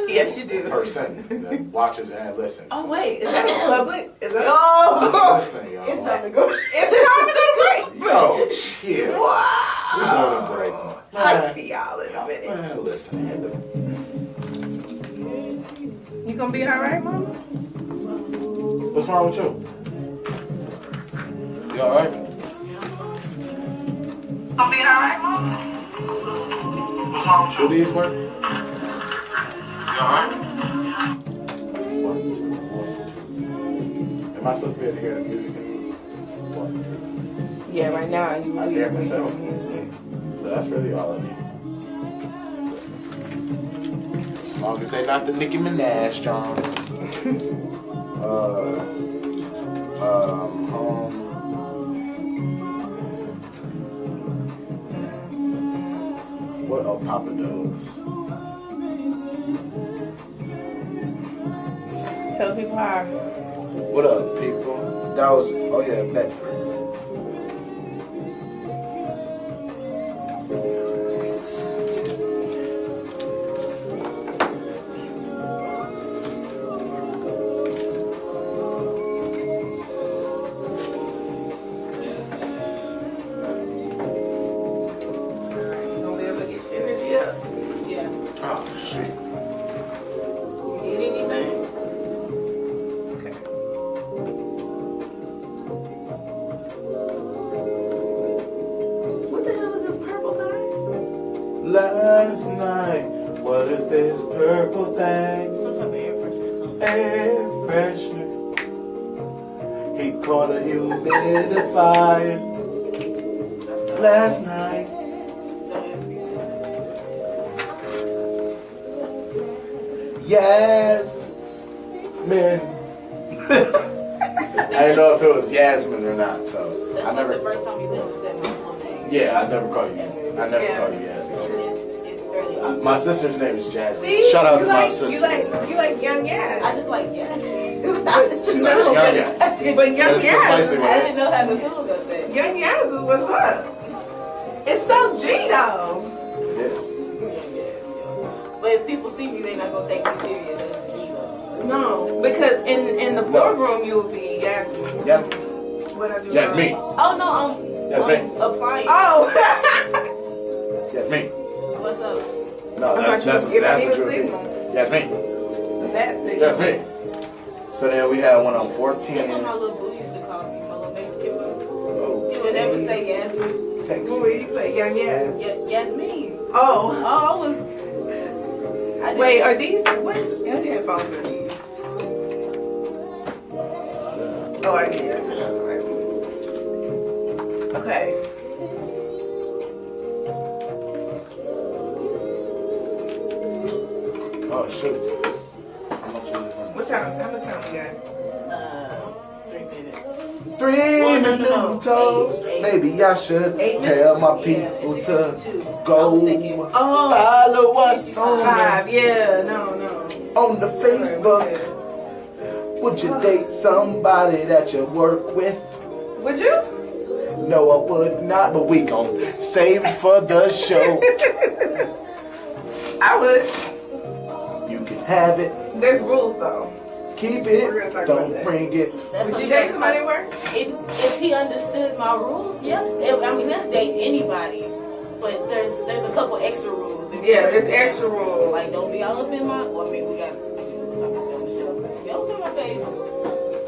[SPEAKER 1] yes, you do.
[SPEAKER 2] Person that watches and listens.
[SPEAKER 1] Oh wait, is that in public? Is that?
[SPEAKER 3] Oh,
[SPEAKER 2] Listen, y'all.
[SPEAKER 3] it's time to go.
[SPEAKER 1] Is it time to go to break?
[SPEAKER 2] Yo, shit.
[SPEAKER 1] Wow.
[SPEAKER 2] We're going to break.
[SPEAKER 1] I'll see y'all in a minute.
[SPEAKER 2] Man, listen.
[SPEAKER 1] You gonna be all right, Mama?
[SPEAKER 2] What's wrong with you? You all right?
[SPEAKER 1] Gonna be all right, Mama?
[SPEAKER 2] What's wrong with you? Do these work? You all right? Am I supposed to be able to hear the music in these?
[SPEAKER 1] Yeah, right now you
[SPEAKER 2] I
[SPEAKER 1] really
[SPEAKER 2] hear
[SPEAKER 1] have
[SPEAKER 2] myself.
[SPEAKER 1] music.
[SPEAKER 2] So that's really all I need. As long as they not the Nicki Minaj Johns. What up, Papa Doves?
[SPEAKER 1] Tell people how.
[SPEAKER 2] What up, people? That was, oh yeah, Bedford.
[SPEAKER 1] You gonna be able to get your energy up?
[SPEAKER 3] Yeah.
[SPEAKER 2] Oh, shit.
[SPEAKER 1] You need anything? Okay. What the hell is this purple thing?
[SPEAKER 2] Last night, what is this purple thing?
[SPEAKER 3] Some type of air pressure or something.
[SPEAKER 2] Air freshener. He caught a humidifier last night. Yes, man. I didn't know if it was Yasmin or not, so
[SPEAKER 3] That's
[SPEAKER 2] I
[SPEAKER 3] like
[SPEAKER 2] never.
[SPEAKER 3] the first time you ever said my full name.
[SPEAKER 2] Yeah, I never call you. I never
[SPEAKER 1] Yeah.
[SPEAKER 2] call you Yasmin.
[SPEAKER 3] It's fairly obvious.
[SPEAKER 2] My sister's name is Jasmine.
[SPEAKER 1] See?
[SPEAKER 2] Shout out
[SPEAKER 1] You
[SPEAKER 2] to my
[SPEAKER 1] like-
[SPEAKER 2] sister.
[SPEAKER 1] You like young Yaz.
[SPEAKER 3] I just like, yeah.
[SPEAKER 2] She likes young Yas.
[SPEAKER 1] But young
[SPEAKER 2] That's precisely
[SPEAKER 1] Yaz,
[SPEAKER 2] what
[SPEAKER 3] I
[SPEAKER 2] it
[SPEAKER 3] didn't
[SPEAKER 2] is.
[SPEAKER 3] know how to feel about that.
[SPEAKER 1] young Yaz is what's up. It's so G though.
[SPEAKER 2] It is.
[SPEAKER 3] But if people see me, they're not gonna take me serious as G though.
[SPEAKER 1] No, because in the boardroom you will be Yasmin.
[SPEAKER 2] Yasmin.
[SPEAKER 1] What I do
[SPEAKER 2] Yasmin.
[SPEAKER 1] wrong?
[SPEAKER 3] Oh no,
[SPEAKER 2] Yasmin.
[SPEAKER 3] I'm applying.
[SPEAKER 1] Oh.
[SPEAKER 2] Yasmin.
[SPEAKER 3] What's up?
[SPEAKER 2] No,
[SPEAKER 1] I
[SPEAKER 2] that's
[SPEAKER 1] thought you were
[SPEAKER 2] what
[SPEAKER 1] giving
[SPEAKER 2] you
[SPEAKER 1] me the
[SPEAKER 2] repeat.
[SPEAKER 1] signal.
[SPEAKER 2] Yasmin.
[SPEAKER 1] That signal.
[SPEAKER 2] Yasmin. So then we had one on 14.
[SPEAKER 3] That's what my little boo used to call me, my little Mexican boo.
[SPEAKER 2] Oh,
[SPEAKER 3] He would never say Yasmin.
[SPEAKER 2] thanks.
[SPEAKER 1] What would you say, young Yaz?
[SPEAKER 3] Yasmin.
[SPEAKER 1] Oh.
[SPEAKER 3] Oh, I was. I didn't-
[SPEAKER 1] Wait, are these what headphones are these? Oh, I get it. Okay.
[SPEAKER 2] Oh, shoot. How much is it?
[SPEAKER 1] What time? How much time we got?
[SPEAKER 3] 3 minutes.
[SPEAKER 2] 3
[SPEAKER 3] Well, no.
[SPEAKER 2] minutos.
[SPEAKER 3] Eight.
[SPEAKER 2] Maybe I should
[SPEAKER 1] 8
[SPEAKER 2] tell my
[SPEAKER 3] Yeah,
[SPEAKER 2] people
[SPEAKER 3] it's
[SPEAKER 2] to
[SPEAKER 3] 62. I was
[SPEAKER 2] go
[SPEAKER 3] thinking.
[SPEAKER 1] Oh,
[SPEAKER 2] follow us on
[SPEAKER 1] 5. Yeah, no.
[SPEAKER 2] the Facebook. Would you date somebody that you work with?
[SPEAKER 1] Would you?
[SPEAKER 2] No, I would not, but we gon' save it for the show.
[SPEAKER 1] I would.
[SPEAKER 2] You can have it,
[SPEAKER 1] There's rules though.
[SPEAKER 2] keep
[SPEAKER 1] We're gonna
[SPEAKER 2] it,
[SPEAKER 1] talk about
[SPEAKER 2] don't
[SPEAKER 1] that.
[SPEAKER 2] bring it.
[SPEAKER 3] That's
[SPEAKER 1] Would you
[SPEAKER 3] something
[SPEAKER 1] date
[SPEAKER 3] that-
[SPEAKER 1] somebody at work?
[SPEAKER 3] If he understood my rules, yeah. I mean, let's date anybody. But there's a couple extra rules.
[SPEAKER 1] Yeah, there's extra rules.
[SPEAKER 3] Like, don't be all up in my. Well, I mean, we got. Talk about that Michelle. Be all up in my face,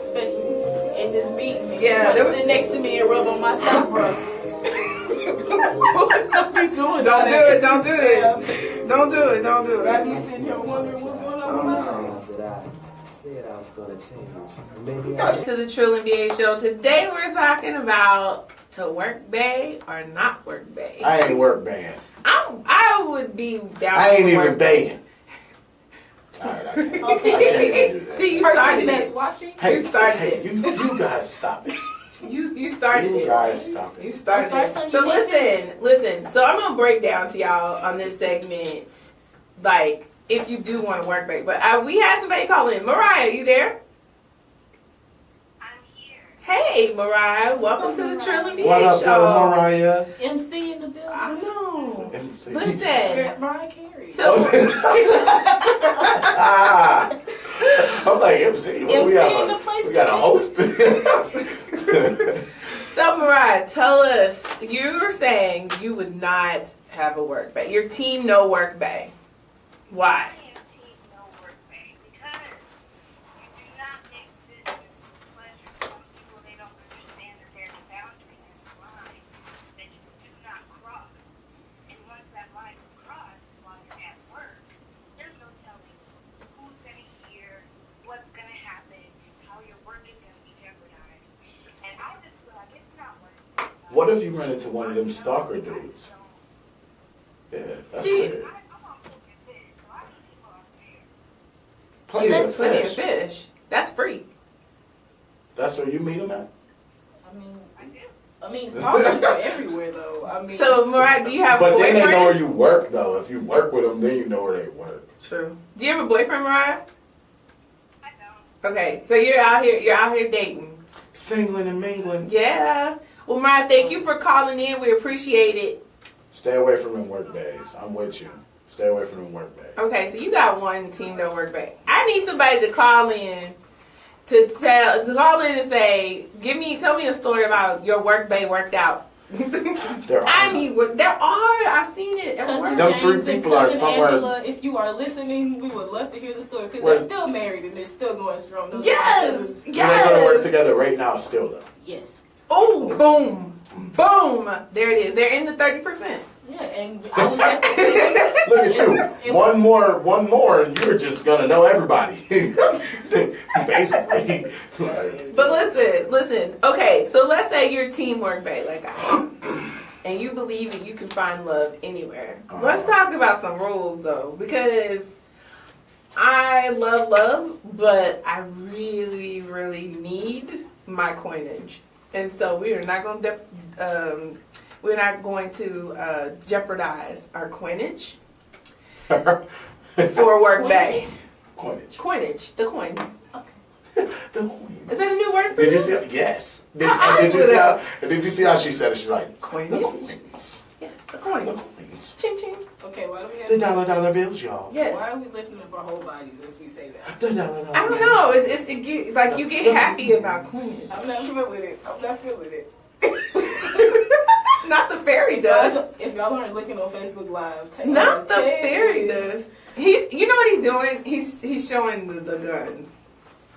[SPEAKER 3] especially in this meeting.
[SPEAKER 1] Yeah,
[SPEAKER 3] Trying
[SPEAKER 1] there
[SPEAKER 3] to
[SPEAKER 1] was-
[SPEAKER 3] sit next to me and rub on my thigh, bro. Don't be doing
[SPEAKER 1] Don't
[SPEAKER 3] all
[SPEAKER 1] do
[SPEAKER 3] that.
[SPEAKER 1] it. Don't do it. Don't do it. Don't do
[SPEAKER 3] Got
[SPEAKER 1] it.
[SPEAKER 3] me sitting here wondering what's going on with my thigh.
[SPEAKER 1] To the Trill and BA show. Today we're talking about to work Bae or not work Bae.
[SPEAKER 2] I ain't work band.
[SPEAKER 1] I would be down.
[SPEAKER 2] I ain't
[SPEAKER 1] to
[SPEAKER 2] even
[SPEAKER 1] work
[SPEAKER 2] baying. Alright, I can't.
[SPEAKER 3] Okay.
[SPEAKER 2] I can't even do that.
[SPEAKER 1] See, you
[SPEAKER 3] Person
[SPEAKER 1] started
[SPEAKER 3] that's
[SPEAKER 1] it.
[SPEAKER 3] watching.
[SPEAKER 2] Hey,
[SPEAKER 1] You started
[SPEAKER 2] hey,
[SPEAKER 1] it.
[SPEAKER 2] you guys stop it.
[SPEAKER 1] You started
[SPEAKER 2] You
[SPEAKER 1] it.
[SPEAKER 2] guys stop
[SPEAKER 1] You
[SPEAKER 2] it.
[SPEAKER 1] started
[SPEAKER 3] Start
[SPEAKER 1] it.
[SPEAKER 3] something
[SPEAKER 1] So
[SPEAKER 3] you can't
[SPEAKER 1] listen. So I'm gonna break down to y'all on this segment, like if you do want to work back. But we had somebody call in. Mariah, you there?
[SPEAKER 6] I'm here.
[SPEAKER 1] Hey, Mariah. Welcome
[SPEAKER 3] What's
[SPEAKER 1] to
[SPEAKER 3] up,
[SPEAKER 1] the Trill and
[SPEAKER 2] What
[SPEAKER 1] VA
[SPEAKER 2] up,
[SPEAKER 1] show.
[SPEAKER 2] little Mariah?
[SPEAKER 3] MC in the building.
[SPEAKER 1] I know.
[SPEAKER 2] MC.
[SPEAKER 1] Listen.
[SPEAKER 3] Mariah Carey.
[SPEAKER 1] So
[SPEAKER 2] I'm like MC. What,
[SPEAKER 3] MC
[SPEAKER 2] we
[SPEAKER 3] in the place
[SPEAKER 2] we got
[SPEAKER 3] to
[SPEAKER 2] a host.
[SPEAKER 1] So Mariah, tell us. You're saying you would not have a work bay. Your team no work bay. Why?
[SPEAKER 6] I am team no work Bae because you do not make business with pleasure. Some people, they don't understand that there's a boundary and a line that you do not cross. And once that line is crossed, while you're at work, there's no telling who's going to hear, what's going to happen, how your work is going to be jeopardized. And I just feel like it's not worth it.
[SPEAKER 2] What if you run into one of them stalker dudes? Yeah, that's
[SPEAKER 1] See,
[SPEAKER 2] weird.
[SPEAKER 6] I'm on focus this, so I need people out there.
[SPEAKER 2] Plenty of
[SPEAKER 1] Plenty of
[SPEAKER 2] fish.
[SPEAKER 1] fish. That's free.
[SPEAKER 2] That's where you meet them at?
[SPEAKER 3] I mean, stalkers are everywhere though. I mean,
[SPEAKER 1] So Mariah, do you have a
[SPEAKER 2] But then
[SPEAKER 1] boyfriend?
[SPEAKER 2] they know where you work, though. If you work with them, then you know where they work.
[SPEAKER 1] True. Do you have a boyfriend, Mariah?
[SPEAKER 6] I don't.
[SPEAKER 1] Okay, so you're out here dating.
[SPEAKER 2] Singling and mingling.
[SPEAKER 1] Yeah. Well, Mariah, thank you for calling in. We appreciate it.
[SPEAKER 2] Stay away from them work days. I'm with you. Stay away from them work days.
[SPEAKER 1] Okay, so you got one team that work back. I need somebody to call in and say, tell me a story about your work day worked out.
[SPEAKER 2] There
[SPEAKER 1] I
[SPEAKER 2] are.
[SPEAKER 1] need there are. I've seen it at
[SPEAKER 3] Cousin
[SPEAKER 1] work.
[SPEAKER 2] Them three
[SPEAKER 3] James and
[SPEAKER 2] people are
[SPEAKER 3] cousin
[SPEAKER 2] somewhere-
[SPEAKER 3] Angela, if you are listening, we would love to hear the story because
[SPEAKER 2] Where-
[SPEAKER 3] they're still married and they're still going strong. Those are my
[SPEAKER 1] Yes,
[SPEAKER 3] cousins.
[SPEAKER 2] They're going to work
[SPEAKER 1] yes.
[SPEAKER 2] together right now still, though.
[SPEAKER 3] Yes.
[SPEAKER 1] Oh, boom, boom. There it is. They're in the 30%.
[SPEAKER 3] Yeah, and I was at the
[SPEAKER 2] Look at you.
[SPEAKER 3] It
[SPEAKER 2] One more, and you're just going to know everybody. Basically. Like,
[SPEAKER 1] But listen. Okay, so let's say you're teamwork, babe, like I am, and you believe that you can find love anywhere. Let's talk about some rules, though, because I love, but I really, really need my coinage, and so we are not going to jeopardize our coinage for Work Bae.
[SPEAKER 2] coinage.
[SPEAKER 1] The coins.
[SPEAKER 2] The coins.
[SPEAKER 1] Is that a new word for
[SPEAKER 2] Did
[SPEAKER 1] you?
[SPEAKER 2] you see? Yes.
[SPEAKER 1] I
[SPEAKER 2] Did you see how she said it? She's like,
[SPEAKER 1] Coinage?
[SPEAKER 2] the coins.
[SPEAKER 1] Yes, the
[SPEAKER 2] The
[SPEAKER 1] coins.
[SPEAKER 2] coins.
[SPEAKER 1] Ching ching.
[SPEAKER 3] Okay, why do we have
[SPEAKER 2] The dollar bills, y'all.
[SPEAKER 1] Yes.
[SPEAKER 3] Why are we lifting up our whole bodies as we say that?
[SPEAKER 2] The dollar
[SPEAKER 1] I don't know. It get, like you get happy about coins.
[SPEAKER 3] I'm not feeling it.
[SPEAKER 1] Not the fairy
[SPEAKER 3] If
[SPEAKER 1] dust.
[SPEAKER 3] if y'all aren't looking on Facebook Live,
[SPEAKER 1] Not the
[SPEAKER 3] Tay
[SPEAKER 1] fairy
[SPEAKER 3] is-
[SPEAKER 1] dust. You know what he's doing? He's showing the guns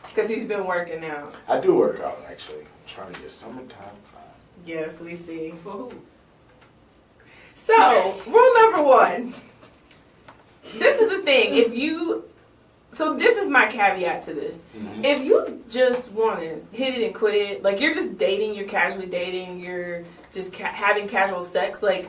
[SPEAKER 1] because he's been working out.
[SPEAKER 2] I do work out, actually. I'm trying to get summertime fun.
[SPEAKER 1] Yes, we see.
[SPEAKER 3] For who?
[SPEAKER 1] So rule number 1. This is the thing. So this is my caveat to this.
[SPEAKER 2] Mm-hmm.
[SPEAKER 1] If you just want to hit it and quit it, like you're just dating, you're casually dating, you're just having casual sex, like,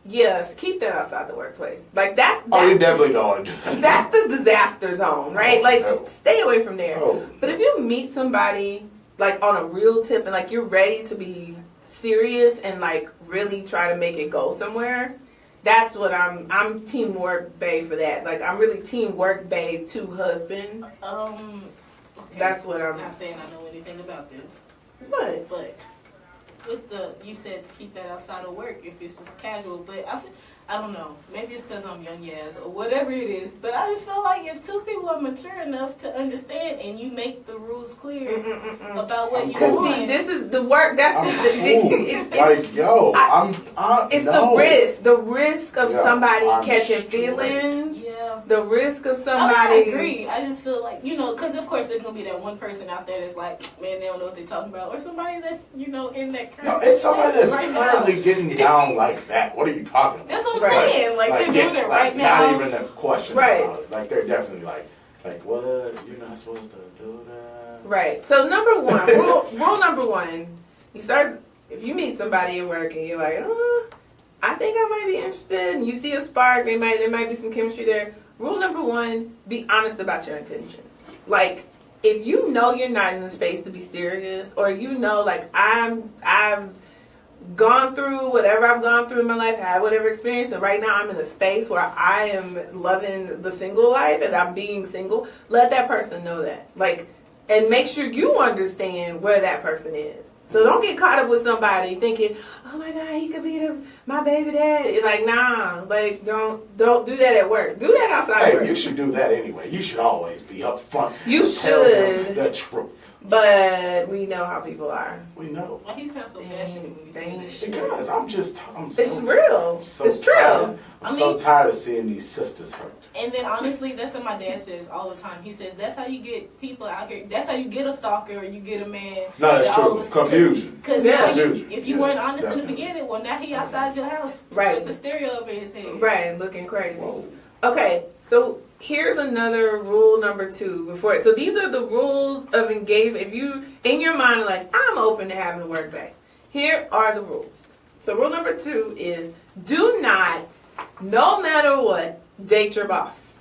[SPEAKER 1] yes, keep that outside the workplace. Like that's
[SPEAKER 2] Oh, you definitely don't want to do that.
[SPEAKER 1] that's the disaster zone, right? Like
[SPEAKER 2] No.
[SPEAKER 1] stay away from there.
[SPEAKER 2] Oh.
[SPEAKER 1] But if you meet somebody like on a real tip and like you're ready to be serious and like really try to make it go somewhere, that's what I'm team Work Bae for that. Like I'm really team Work Bae to husband.
[SPEAKER 3] Okay.
[SPEAKER 1] That's what I'm.
[SPEAKER 3] not saying I know anything about this,
[SPEAKER 1] What?
[SPEAKER 3] but with you said to keep that outside of work if it's just casual, but I don't know. Maybe it's because I'm young ass or whatever it is. But I just feel like if two people are mature enough to understand and you make the rules clear about what you
[SPEAKER 1] Cause
[SPEAKER 3] want.
[SPEAKER 1] see, this is the work. That's
[SPEAKER 2] I'm
[SPEAKER 1] it's,
[SPEAKER 2] cool. Like, yo,
[SPEAKER 1] it's
[SPEAKER 2] no.
[SPEAKER 1] the risk of
[SPEAKER 2] Yeah,
[SPEAKER 1] somebody
[SPEAKER 2] I'm
[SPEAKER 1] catching
[SPEAKER 2] straight.
[SPEAKER 1] feelings.
[SPEAKER 3] Yeah.
[SPEAKER 1] The risk of
[SPEAKER 3] I
[SPEAKER 1] somebody.
[SPEAKER 3] agree. I just feel like, because of course there's going to be that one person out there that's like, man, they don't know what they're talking about. Or somebody that's, in that current
[SPEAKER 2] No, it's somebody that's
[SPEAKER 3] situation right
[SPEAKER 2] currently
[SPEAKER 3] now.
[SPEAKER 2] getting down like that. What are you talking about?
[SPEAKER 3] That's what I'm
[SPEAKER 1] Right.
[SPEAKER 3] saying. Like, they're doing it right
[SPEAKER 2] like,
[SPEAKER 3] now.
[SPEAKER 2] Not even a question
[SPEAKER 1] Right.
[SPEAKER 2] about it. Like, they're definitely like, what? You're not supposed to do that.
[SPEAKER 1] Right. So number 1, rule number 1, if you meet somebody at work and you're like, I think I might be interested, and you see a spark, there might be some chemistry there. Rule number 1, be honest about your intention. Like, if you know you're not in the space to be serious, or you know, like, I've gone through whatever I've gone through in my life, had whatever experience, and right now I'm in a space where I am loving the single life and I'm being single, let that person know that. Like, and make sure you understand where that person is. So don't get caught up with somebody thinking, oh my God, he could be my baby daddy. Like, nah, like, don't do that at work. Do that outside work.
[SPEAKER 2] Hey, you should do that anyway. You should always be upfront.
[SPEAKER 1] You
[SPEAKER 2] Tell them
[SPEAKER 1] should.
[SPEAKER 2] the truth.
[SPEAKER 1] But we know how people are.
[SPEAKER 2] We know.
[SPEAKER 3] Why he sounds so passionate when he says that?
[SPEAKER 2] Because
[SPEAKER 1] It's real. It's true.
[SPEAKER 2] I'm so tired of seeing these sisters hurt.
[SPEAKER 3] And then honestly, that's what my dad says all the time. He says that's how you get people out here. That's how you get a stalker or you get a man.
[SPEAKER 2] No, that's true. Confusion.
[SPEAKER 3] Because
[SPEAKER 1] Yeah.
[SPEAKER 3] now
[SPEAKER 2] Confusion.
[SPEAKER 3] if you
[SPEAKER 2] Yeah,
[SPEAKER 3] weren't honest in
[SPEAKER 2] definitely.
[SPEAKER 3] the beginning, well now he outside your house
[SPEAKER 1] Right.
[SPEAKER 3] with the stereo over his head.
[SPEAKER 1] Right, looking crazy.
[SPEAKER 2] Whoa.
[SPEAKER 1] Okay, so here's another rule number 2 before it. So these are the rules of engagement. If you, in your mind, are like, I'm open to having a work day. Here are the rules. So rule number 2 is do not, no matter what, date your boss.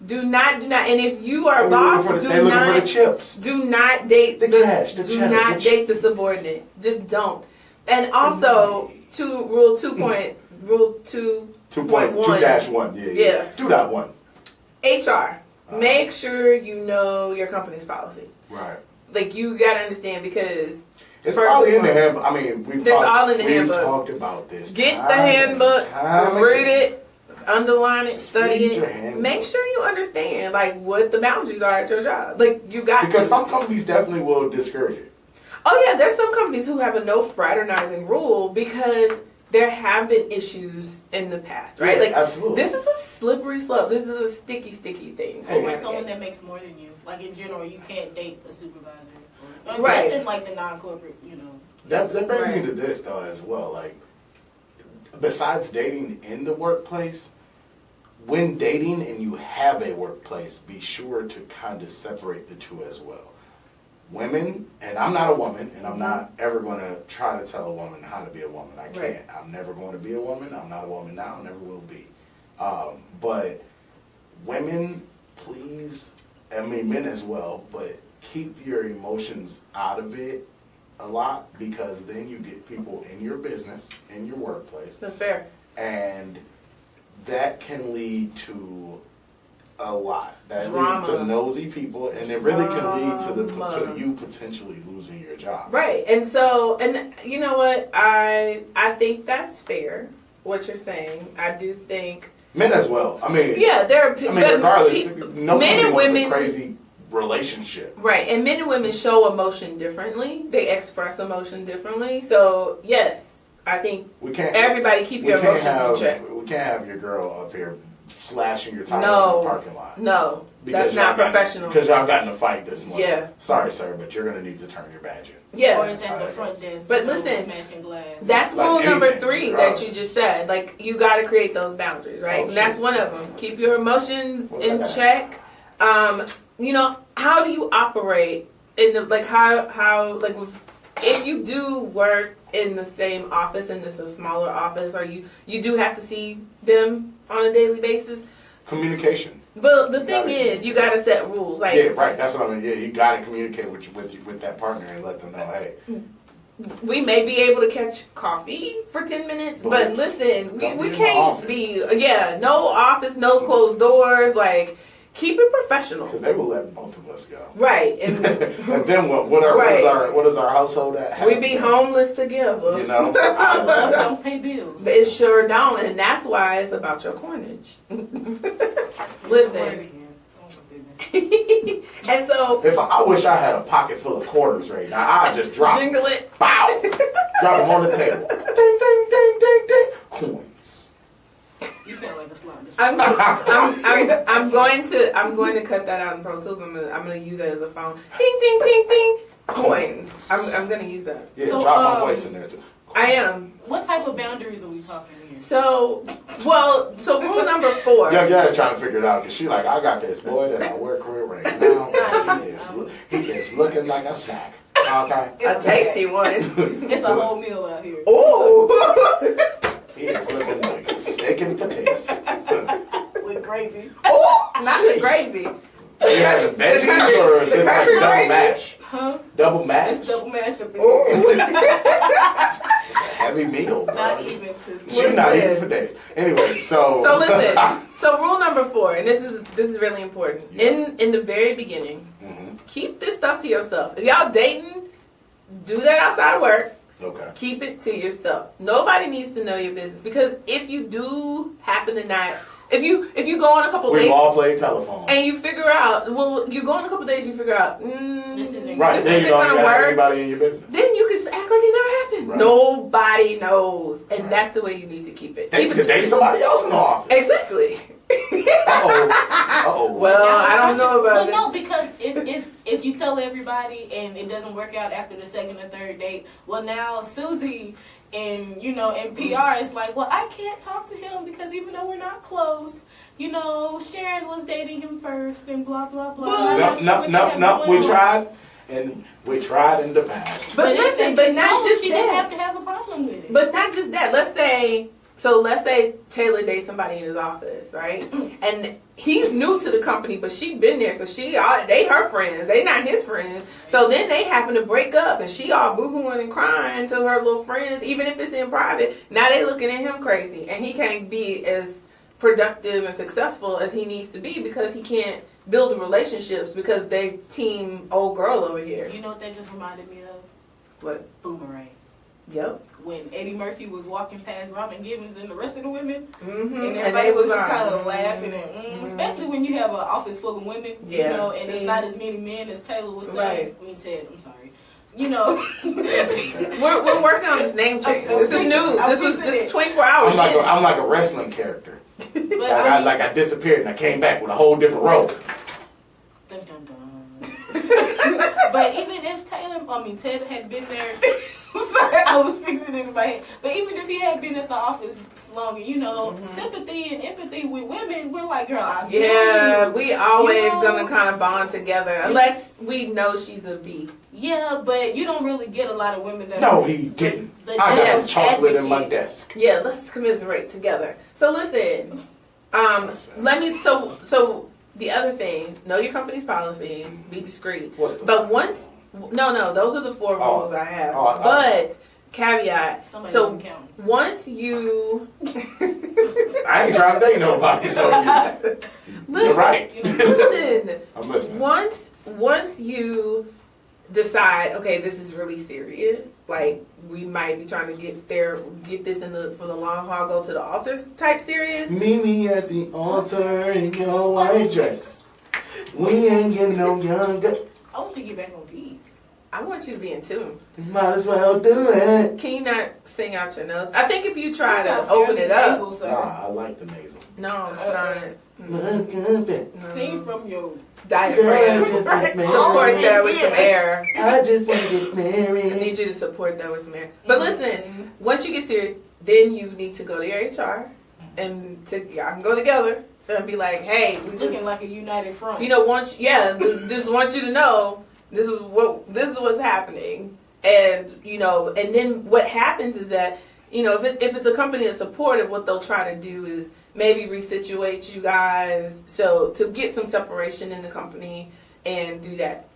[SPEAKER 1] Do not, and if you are a boss,
[SPEAKER 2] They
[SPEAKER 1] do
[SPEAKER 2] looking
[SPEAKER 1] not,
[SPEAKER 2] for the chips.
[SPEAKER 1] do not date
[SPEAKER 2] The cash, the
[SPEAKER 1] do
[SPEAKER 2] cheddar,
[SPEAKER 1] not
[SPEAKER 2] the
[SPEAKER 1] date the
[SPEAKER 2] chips.
[SPEAKER 1] subordinate. Just don't. And also, rule 2 2.1.
[SPEAKER 2] 2.2-1.
[SPEAKER 1] Yeah.
[SPEAKER 2] 2.1.
[SPEAKER 1] HR. Make sure you know your company's policy.
[SPEAKER 2] Right.
[SPEAKER 1] Like, you gotta understand, because
[SPEAKER 2] It's
[SPEAKER 1] first
[SPEAKER 2] probably
[SPEAKER 1] of
[SPEAKER 2] in the
[SPEAKER 1] all,
[SPEAKER 2] handbook. I mean, we've
[SPEAKER 1] It's all in the
[SPEAKER 2] we've
[SPEAKER 1] handbook.
[SPEAKER 2] talked about this.
[SPEAKER 1] get the
[SPEAKER 2] time and
[SPEAKER 1] handbook,
[SPEAKER 2] time
[SPEAKER 1] read
[SPEAKER 2] again.
[SPEAKER 1] it, underline it, study
[SPEAKER 2] Read your
[SPEAKER 1] it.
[SPEAKER 2] handbook.
[SPEAKER 1] Make sure you understand, like, what the boundaries are at your job. Like, you got
[SPEAKER 2] Because
[SPEAKER 1] to.
[SPEAKER 2] some companies definitely will discourage it.
[SPEAKER 1] Oh yeah, there's some companies who have a no fraternizing rule because there have been issues in the past, right?
[SPEAKER 2] Yeah,
[SPEAKER 1] like,
[SPEAKER 2] absolutely.
[SPEAKER 1] this is a slippery slope. This is a sticky thing. to
[SPEAKER 3] Or
[SPEAKER 1] navigate.
[SPEAKER 3] someone that makes more than you. Like in general, you can't date a supervisor. Like,
[SPEAKER 1] Right.
[SPEAKER 3] That's in like the non-corporate,
[SPEAKER 2] That brings
[SPEAKER 1] Right.
[SPEAKER 2] me to this though as well. Like, besides dating in the workplace, when dating and you have a workplace, be sure to kind of separate the two as well. Women, and I'm not a woman, and I'm not ever going to try to tell a woman how to be a woman. I can't.
[SPEAKER 1] Right.
[SPEAKER 2] I'm never going to be a woman. I'm not a woman now. Never will be. But women, please, I mean men as well, but keep your emotions out of it a lot, because then you get people in your business, in your workplace,
[SPEAKER 1] That's fair.
[SPEAKER 2] and that can lead to a lot. That
[SPEAKER 1] Drama.
[SPEAKER 2] leads to nosy people, and it really can lead to
[SPEAKER 1] Drama.
[SPEAKER 2] you potentially losing your job.
[SPEAKER 1] Right. And so, and you know what? I think that's fair, what you're saying. I do think,
[SPEAKER 2] Men as well. I mean,
[SPEAKER 1] yeah, there are
[SPEAKER 2] I mean, regardless, no
[SPEAKER 1] men
[SPEAKER 2] company
[SPEAKER 1] and
[SPEAKER 2] wants
[SPEAKER 1] women,
[SPEAKER 2] a crazy relationship.
[SPEAKER 1] right, and men and women show emotion differently. They express emotion differently. So, yes, I think
[SPEAKER 2] We can't.
[SPEAKER 1] everybody keep your emotions in check.
[SPEAKER 2] We can't have your girl up here slashing your tires
[SPEAKER 1] No.
[SPEAKER 2] in the parking lot.
[SPEAKER 1] No, that's
[SPEAKER 2] y'all
[SPEAKER 1] not
[SPEAKER 2] got-
[SPEAKER 1] professional.
[SPEAKER 2] Because y'all got in a fight this morning.
[SPEAKER 1] Yeah.
[SPEAKER 2] Sorry, sir, but you're gonna need to turn your badge in.
[SPEAKER 3] Or
[SPEAKER 1] Yeah,
[SPEAKER 3] is at the front desk.
[SPEAKER 1] But listen,
[SPEAKER 3] smashing glass.
[SPEAKER 1] that's
[SPEAKER 2] Like
[SPEAKER 1] rule number
[SPEAKER 2] anything,
[SPEAKER 1] 3 that
[SPEAKER 2] regardless.
[SPEAKER 1] you just said. Like, you got to create those boundaries, right?
[SPEAKER 2] Oh,
[SPEAKER 1] And that's
[SPEAKER 2] sure.
[SPEAKER 1] one of them. Keep your emotions
[SPEAKER 2] Well,
[SPEAKER 1] in
[SPEAKER 2] yeah.
[SPEAKER 1] check. You know, how do you operate in the, like, how like if you do work in the same office and it's a smaller office, or you do have to see them on a daily basis.
[SPEAKER 2] Communication.
[SPEAKER 1] But the
[SPEAKER 2] You
[SPEAKER 1] thing
[SPEAKER 2] gotta-
[SPEAKER 1] is, you got to set rules. Like,
[SPEAKER 2] Yeah, right. That's what I mean. Yeah, you gotta communicate with that partner and let them know, hey,
[SPEAKER 1] we may be able to catch coffee for 10 minutes, but listen,
[SPEAKER 2] Don't
[SPEAKER 1] we
[SPEAKER 2] be in my
[SPEAKER 1] can't
[SPEAKER 2] office.
[SPEAKER 1] be, no office, no closed doors, like, keep it professional.
[SPEAKER 2] because they will let both of us go.
[SPEAKER 1] Right, and
[SPEAKER 2] And then what?
[SPEAKER 1] Right.
[SPEAKER 2] What is our household at?
[SPEAKER 1] we be homeless together.
[SPEAKER 2] You know.
[SPEAKER 3] Love don't pay bills.
[SPEAKER 1] But it sure don't, and that's why it's about your coinage. Listen. And so,
[SPEAKER 2] If I wish I had a pocket full of quarters right now, I'd just drop them.
[SPEAKER 1] jingle it.
[SPEAKER 2] Bow. Drop them on the table. Ding, ding, ding, ding, ding. Coins.
[SPEAKER 3] You sound like a slot machine.
[SPEAKER 1] I'm going to cut that out in Pro Tools. I'm gonna use that as a phone. Ding, ding, ding, ding. Coins. I'm gonna use that.
[SPEAKER 2] Yeah,
[SPEAKER 3] So,
[SPEAKER 2] drop my voice in there too.
[SPEAKER 1] I am.
[SPEAKER 3] What type of boundaries are we talking here?
[SPEAKER 1] So rule number 4.
[SPEAKER 2] Young guy's trying to figure it out because she like, I got this boy that I work with right now. He is looking like a snack. Okay.
[SPEAKER 1] A tasty one.
[SPEAKER 3] It's a whole meal out here.
[SPEAKER 1] Oh.
[SPEAKER 2] He is looking like a steak and potatoes.
[SPEAKER 3] With gravy.
[SPEAKER 1] Oh. Not the gravy.
[SPEAKER 2] You have the veggies
[SPEAKER 1] country-
[SPEAKER 2] or is
[SPEAKER 1] the
[SPEAKER 2] this like
[SPEAKER 1] country
[SPEAKER 2] double
[SPEAKER 1] gravy?
[SPEAKER 2] mash?
[SPEAKER 3] Huh?
[SPEAKER 2] Double mash?
[SPEAKER 3] It's double mashed up.
[SPEAKER 2] It's a heavy meal, bro.
[SPEAKER 3] Not even. 'Cause
[SPEAKER 2] She's not eating for days. Anyway, so.
[SPEAKER 1] So listen. So rule number 4, and this is really important.
[SPEAKER 2] Yeah.
[SPEAKER 1] In the very beginning,
[SPEAKER 2] Mhm.
[SPEAKER 1] keep this stuff to yourself. If y'all dating, do that outside of work.
[SPEAKER 2] Okay.
[SPEAKER 1] Keep it to yourself. Nobody needs to know your business, because if you do happen to not, if you go on a couple
[SPEAKER 2] We've
[SPEAKER 1] dates
[SPEAKER 2] all played telephone.
[SPEAKER 1] and you figure out, well, you go on a couple days, you figure out,
[SPEAKER 3] This isn't
[SPEAKER 2] Right,
[SPEAKER 1] this
[SPEAKER 2] then you
[SPEAKER 1] isn't
[SPEAKER 2] don't
[SPEAKER 1] gonna
[SPEAKER 2] even have
[SPEAKER 1] work.
[SPEAKER 2] anybody in your business.
[SPEAKER 1] Then you can just act like it never happened.
[SPEAKER 2] Right.
[SPEAKER 1] Nobody knows, and
[SPEAKER 2] Right.
[SPEAKER 1] that's the way you need to keep it.
[SPEAKER 2] They
[SPEAKER 1] Keep it
[SPEAKER 2] could date somebody else in the office.
[SPEAKER 1] Exactly.
[SPEAKER 2] Uh-oh.
[SPEAKER 1] Well, I don't know about
[SPEAKER 3] But
[SPEAKER 1] it.
[SPEAKER 3] no, because if you tell everybody and it doesn't work out after the second or third date, well now Susie and in PR it's like, well, I can't talk to him because even though we're not close, Sharon was dating him first and blah blah blah.
[SPEAKER 1] Well,
[SPEAKER 3] I'm not sure what they have
[SPEAKER 2] No.
[SPEAKER 3] going
[SPEAKER 2] We
[SPEAKER 3] on.
[SPEAKER 2] tried, and we tried in the past.
[SPEAKER 1] But listen, but not just
[SPEAKER 3] she didn't
[SPEAKER 1] that.
[SPEAKER 3] have to have a problem with it.
[SPEAKER 1] But not just that. Let's say Taylor dates somebody in his office, right? And he's new to the company, but she been there, so they her friends. They not his friends. So then they happen to break up, and she all boo-hooing and crying to her little friends, even if it's in private. Now they looking at him crazy, and he can't be as productive and successful as he needs to be because he can't build the relationships because they team old girl over here.
[SPEAKER 3] You know what that just reminded me of?
[SPEAKER 1] What?
[SPEAKER 3] Boomerang.
[SPEAKER 1] Yep.
[SPEAKER 3] When Eddie Murphy was walking past Robin Givens and the rest of the women,
[SPEAKER 1] Mm-hmm.
[SPEAKER 3] and everybody was just kind of laughing, and especially when you have an office full of women,
[SPEAKER 1] Yeah.
[SPEAKER 3] and it's
[SPEAKER 1] See?
[SPEAKER 3] not as many men as Taylor was saying.
[SPEAKER 1] Right.
[SPEAKER 3] I mean, Ted, I'm sorry.
[SPEAKER 1] We're working on this name change. This is new. This is 24 hours.
[SPEAKER 2] I'm like a wrestling character.
[SPEAKER 3] But
[SPEAKER 2] I disappeared and I came back with a whole different role.
[SPEAKER 3] Dun, dun, dun. But even if Ted had been there, I'm sorry, I was fixing it in my head. But even if he had been at the office longer, sympathy and empathy with women, we're like, girl, I feel
[SPEAKER 1] Yeah,
[SPEAKER 3] you.
[SPEAKER 1] we always
[SPEAKER 3] You know?
[SPEAKER 1] gonna kind of bond together unless we know she's a B.
[SPEAKER 3] Yeah, but you don't really get a lot of women that.
[SPEAKER 2] No, he didn't.
[SPEAKER 3] The
[SPEAKER 2] I got some
[SPEAKER 3] devil's
[SPEAKER 2] chocolate in my
[SPEAKER 3] advocate.
[SPEAKER 2] desk.
[SPEAKER 1] Yeah, let's commiserate together. So listen, so the other thing, know your company's policy, be discreet.
[SPEAKER 2] What's the
[SPEAKER 1] But once, no, those are the 4
[SPEAKER 2] Oh.
[SPEAKER 1] rules I have.
[SPEAKER 2] Oh,
[SPEAKER 1] but caveat,
[SPEAKER 3] Somebody
[SPEAKER 1] so
[SPEAKER 3] didn't count.
[SPEAKER 1] once you,
[SPEAKER 2] I ain't trying to date nobody, so you're right.
[SPEAKER 1] listen.
[SPEAKER 2] I'm listening.
[SPEAKER 1] Once you decide, okay, this is really serious, like we might be trying to get this for the long haul, go to the altar type serious.
[SPEAKER 2] Meet me at the altar in your white dress. We ain't getting no younger.
[SPEAKER 3] I want you to get back on beat.
[SPEAKER 1] I want you to be in tune.
[SPEAKER 2] Might as well do it.
[SPEAKER 1] Can you not sing out your nose? I think if you try
[SPEAKER 3] You
[SPEAKER 1] to
[SPEAKER 3] sound
[SPEAKER 1] open
[SPEAKER 3] fairly
[SPEAKER 1] it up.
[SPEAKER 3] nasal, sir.
[SPEAKER 2] Nah, I like the nasal.
[SPEAKER 1] No, it's not.
[SPEAKER 3] Sing from your
[SPEAKER 1] Diaphragm.
[SPEAKER 2] Girl, just like me.
[SPEAKER 1] Support that with some air.
[SPEAKER 2] I just want to get
[SPEAKER 1] I
[SPEAKER 2] married.
[SPEAKER 1] need you to support that with some air. But listen, once you get serious, then you need to go to your HR and y'all can go together and be like, hey, we
[SPEAKER 3] looking
[SPEAKER 1] just,
[SPEAKER 3] like a united front.
[SPEAKER 1] just want you to know this is what's happening. And and then what happens is that, if it's a company that's supportive, what they'll try to do is maybe resituate you guys, so to get some separation in the company and do that,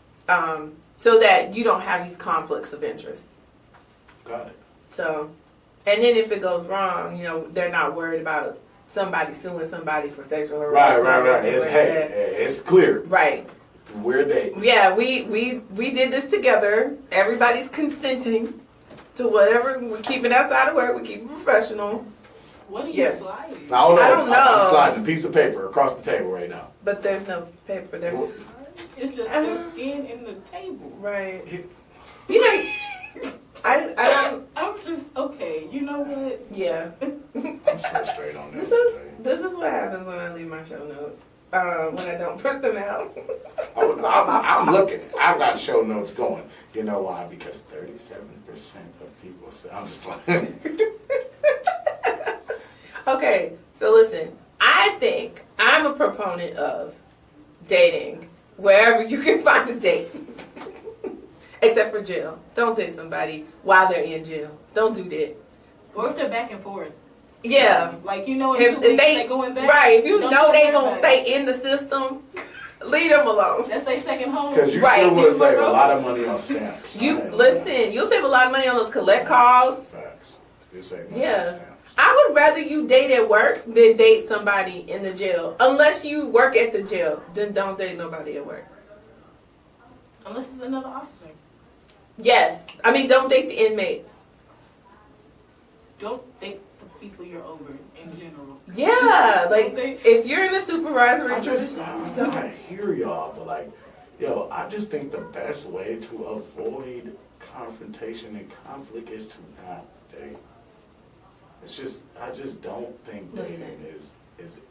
[SPEAKER 1] so that you don't have these conflicts of interest.
[SPEAKER 2] Got it.
[SPEAKER 1] So, and then if it goes wrong, they're not worried about somebody suing somebody for sexual harassment.
[SPEAKER 2] Right. It's clear.
[SPEAKER 1] Right.
[SPEAKER 2] We're dating.
[SPEAKER 1] Yeah, we did this together. Everybody's consenting to whatever. We're keeping outside of work. We're keeping professional.
[SPEAKER 3] What are you
[SPEAKER 1] Yes.
[SPEAKER 3] sliding?
[SPEAKER 2] I don't know.
[SPEAKER 1] I don't know.
[SPEAKER 2] I'm sliding a piece of paper across the table right now.
[SPEAKER 1] But there's no paper there.
[SPEAKER 3] It's just the skin in the table.
[SPEAKER 1] Right. I don't.
[SPEAKER 3] I'm just okay. You know what?
[SPEAKER 1] Yeah.
[SPEAKER 2] I'm so straight on that.
[SPEAKER 1] This is what happens when I leave my show notes. When I don't put them out.
[SPEAKER 2] I'm looking. I've got show notes going. You know why? Because 37% of people say, I'm just playing.
[SPEAKER 1] Okay, so listen. I think I'm a proponent of dating wherever you can find a date. Except for jail. Don't date somebody while they're in jail. Don't do that.
[SPEAKER 3] Or if they're back and forth.
[SPEAKER 1] Yeah.
[SPEAKER 3] Like, you know, in
[SPEAKER 1] If
[SPEAKER 3] 2 weeks
[SPEAKER 1] they
[SPEAKER 3] they going back.
[SPEAKER 1] right, if you
[SPEAKER 3] don't
[SPEAKER 1] know they
[SPEAKER 3] worry
[SPEAKER 1] gonna
[SPEAKER 3] about
[SPEAKER 1] stay
[SPEAKER 3] it.
[SPEAKER 1] in the system, leave them alone.
[SPEAKER 3] That's their second home.
[SPEAKER 2] Because you
[SPEAKER 1] Right.
[SPEAKER 2] still would
[SPEAKER 1] You
[SPEAKER 2] save a
[SPEAKER 1] look
[SPEAKER 2] lot of money on stamps.
[SPEAKER 1] You listen. You'll save a lot of money on those collect calls.
[SPEAKER 2] Facts. You save money
[SPEAKER 1] Yeah.
[SPEAKER 2] on stamps.
[SPEAKER 1] I would rather you date at work than date somebody in the jail. Unless you work at the jail, then don't date nobody at work.
[SPEAKER 3] Unless it's another officer.
[SPEAKER 1] Yes, I mean don't date the inmates.
[SPEAKER 3] Don't think the people you're over in general.
[SPEAKER 1] Yeah, like if you're in a supervisory
[SPEAKER 2] I
[SPEAKER 1] position,
[SPEAKER 2] hear y'all, but like, yo, I just think the best way to avoid confrontation and conflict is to not date. It's just, I just don't think dating is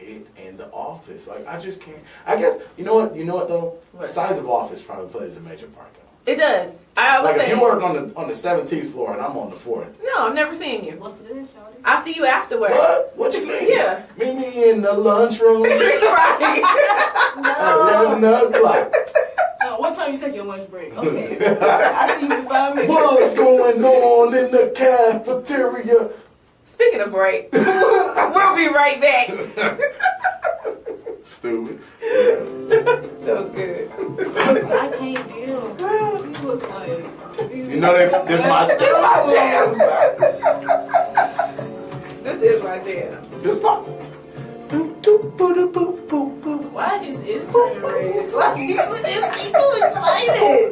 [SPEAKER 2] it in the office. Like, I just can't. I guess you know what though.
[SPEAKER 1] What?
[SPEAKER 2] Size of office probably plays a major part though.
[SPEAKER 1] it does. I would
[SPEAKER 2] Like
[SPEAKER 1] say
[SPEAKER 2] if you work on the 17th floor and I'm on the 4th.
[SPEAKER 1] no. I'm never seeing you.
[SPEAKER 3] What's this, shawty?
[SPEAKER 1] I'll see you afterwards.
[SPEAKER 2] What? What you mean?
[SPEAKER 1] Yeah.
[SPEAKER 2] Meet me in the lunchroom.
[SPEAKER 1] Right.
[SPEAKER 2] At 11 o'clock.
[SPEAKER 3] What time you take your lunch break? Okay. I see you in 5 minutes.
[SPEAKER 2] What's going on in the cafeteria?
[SPEAKER 1] Speaking of break, we'll be right back.
[SPEAKER 2] Stupid.
[SPEAKER 1] That was good.
[SPEAKER 3] I can't deal. He was like,
[SPEAKER 2] You know this my jam.
[SPEAKER 1] This is my jam.
[SPEAKER 2] This my.
[SPEAKER 3] why is turning red? Like, he too excited.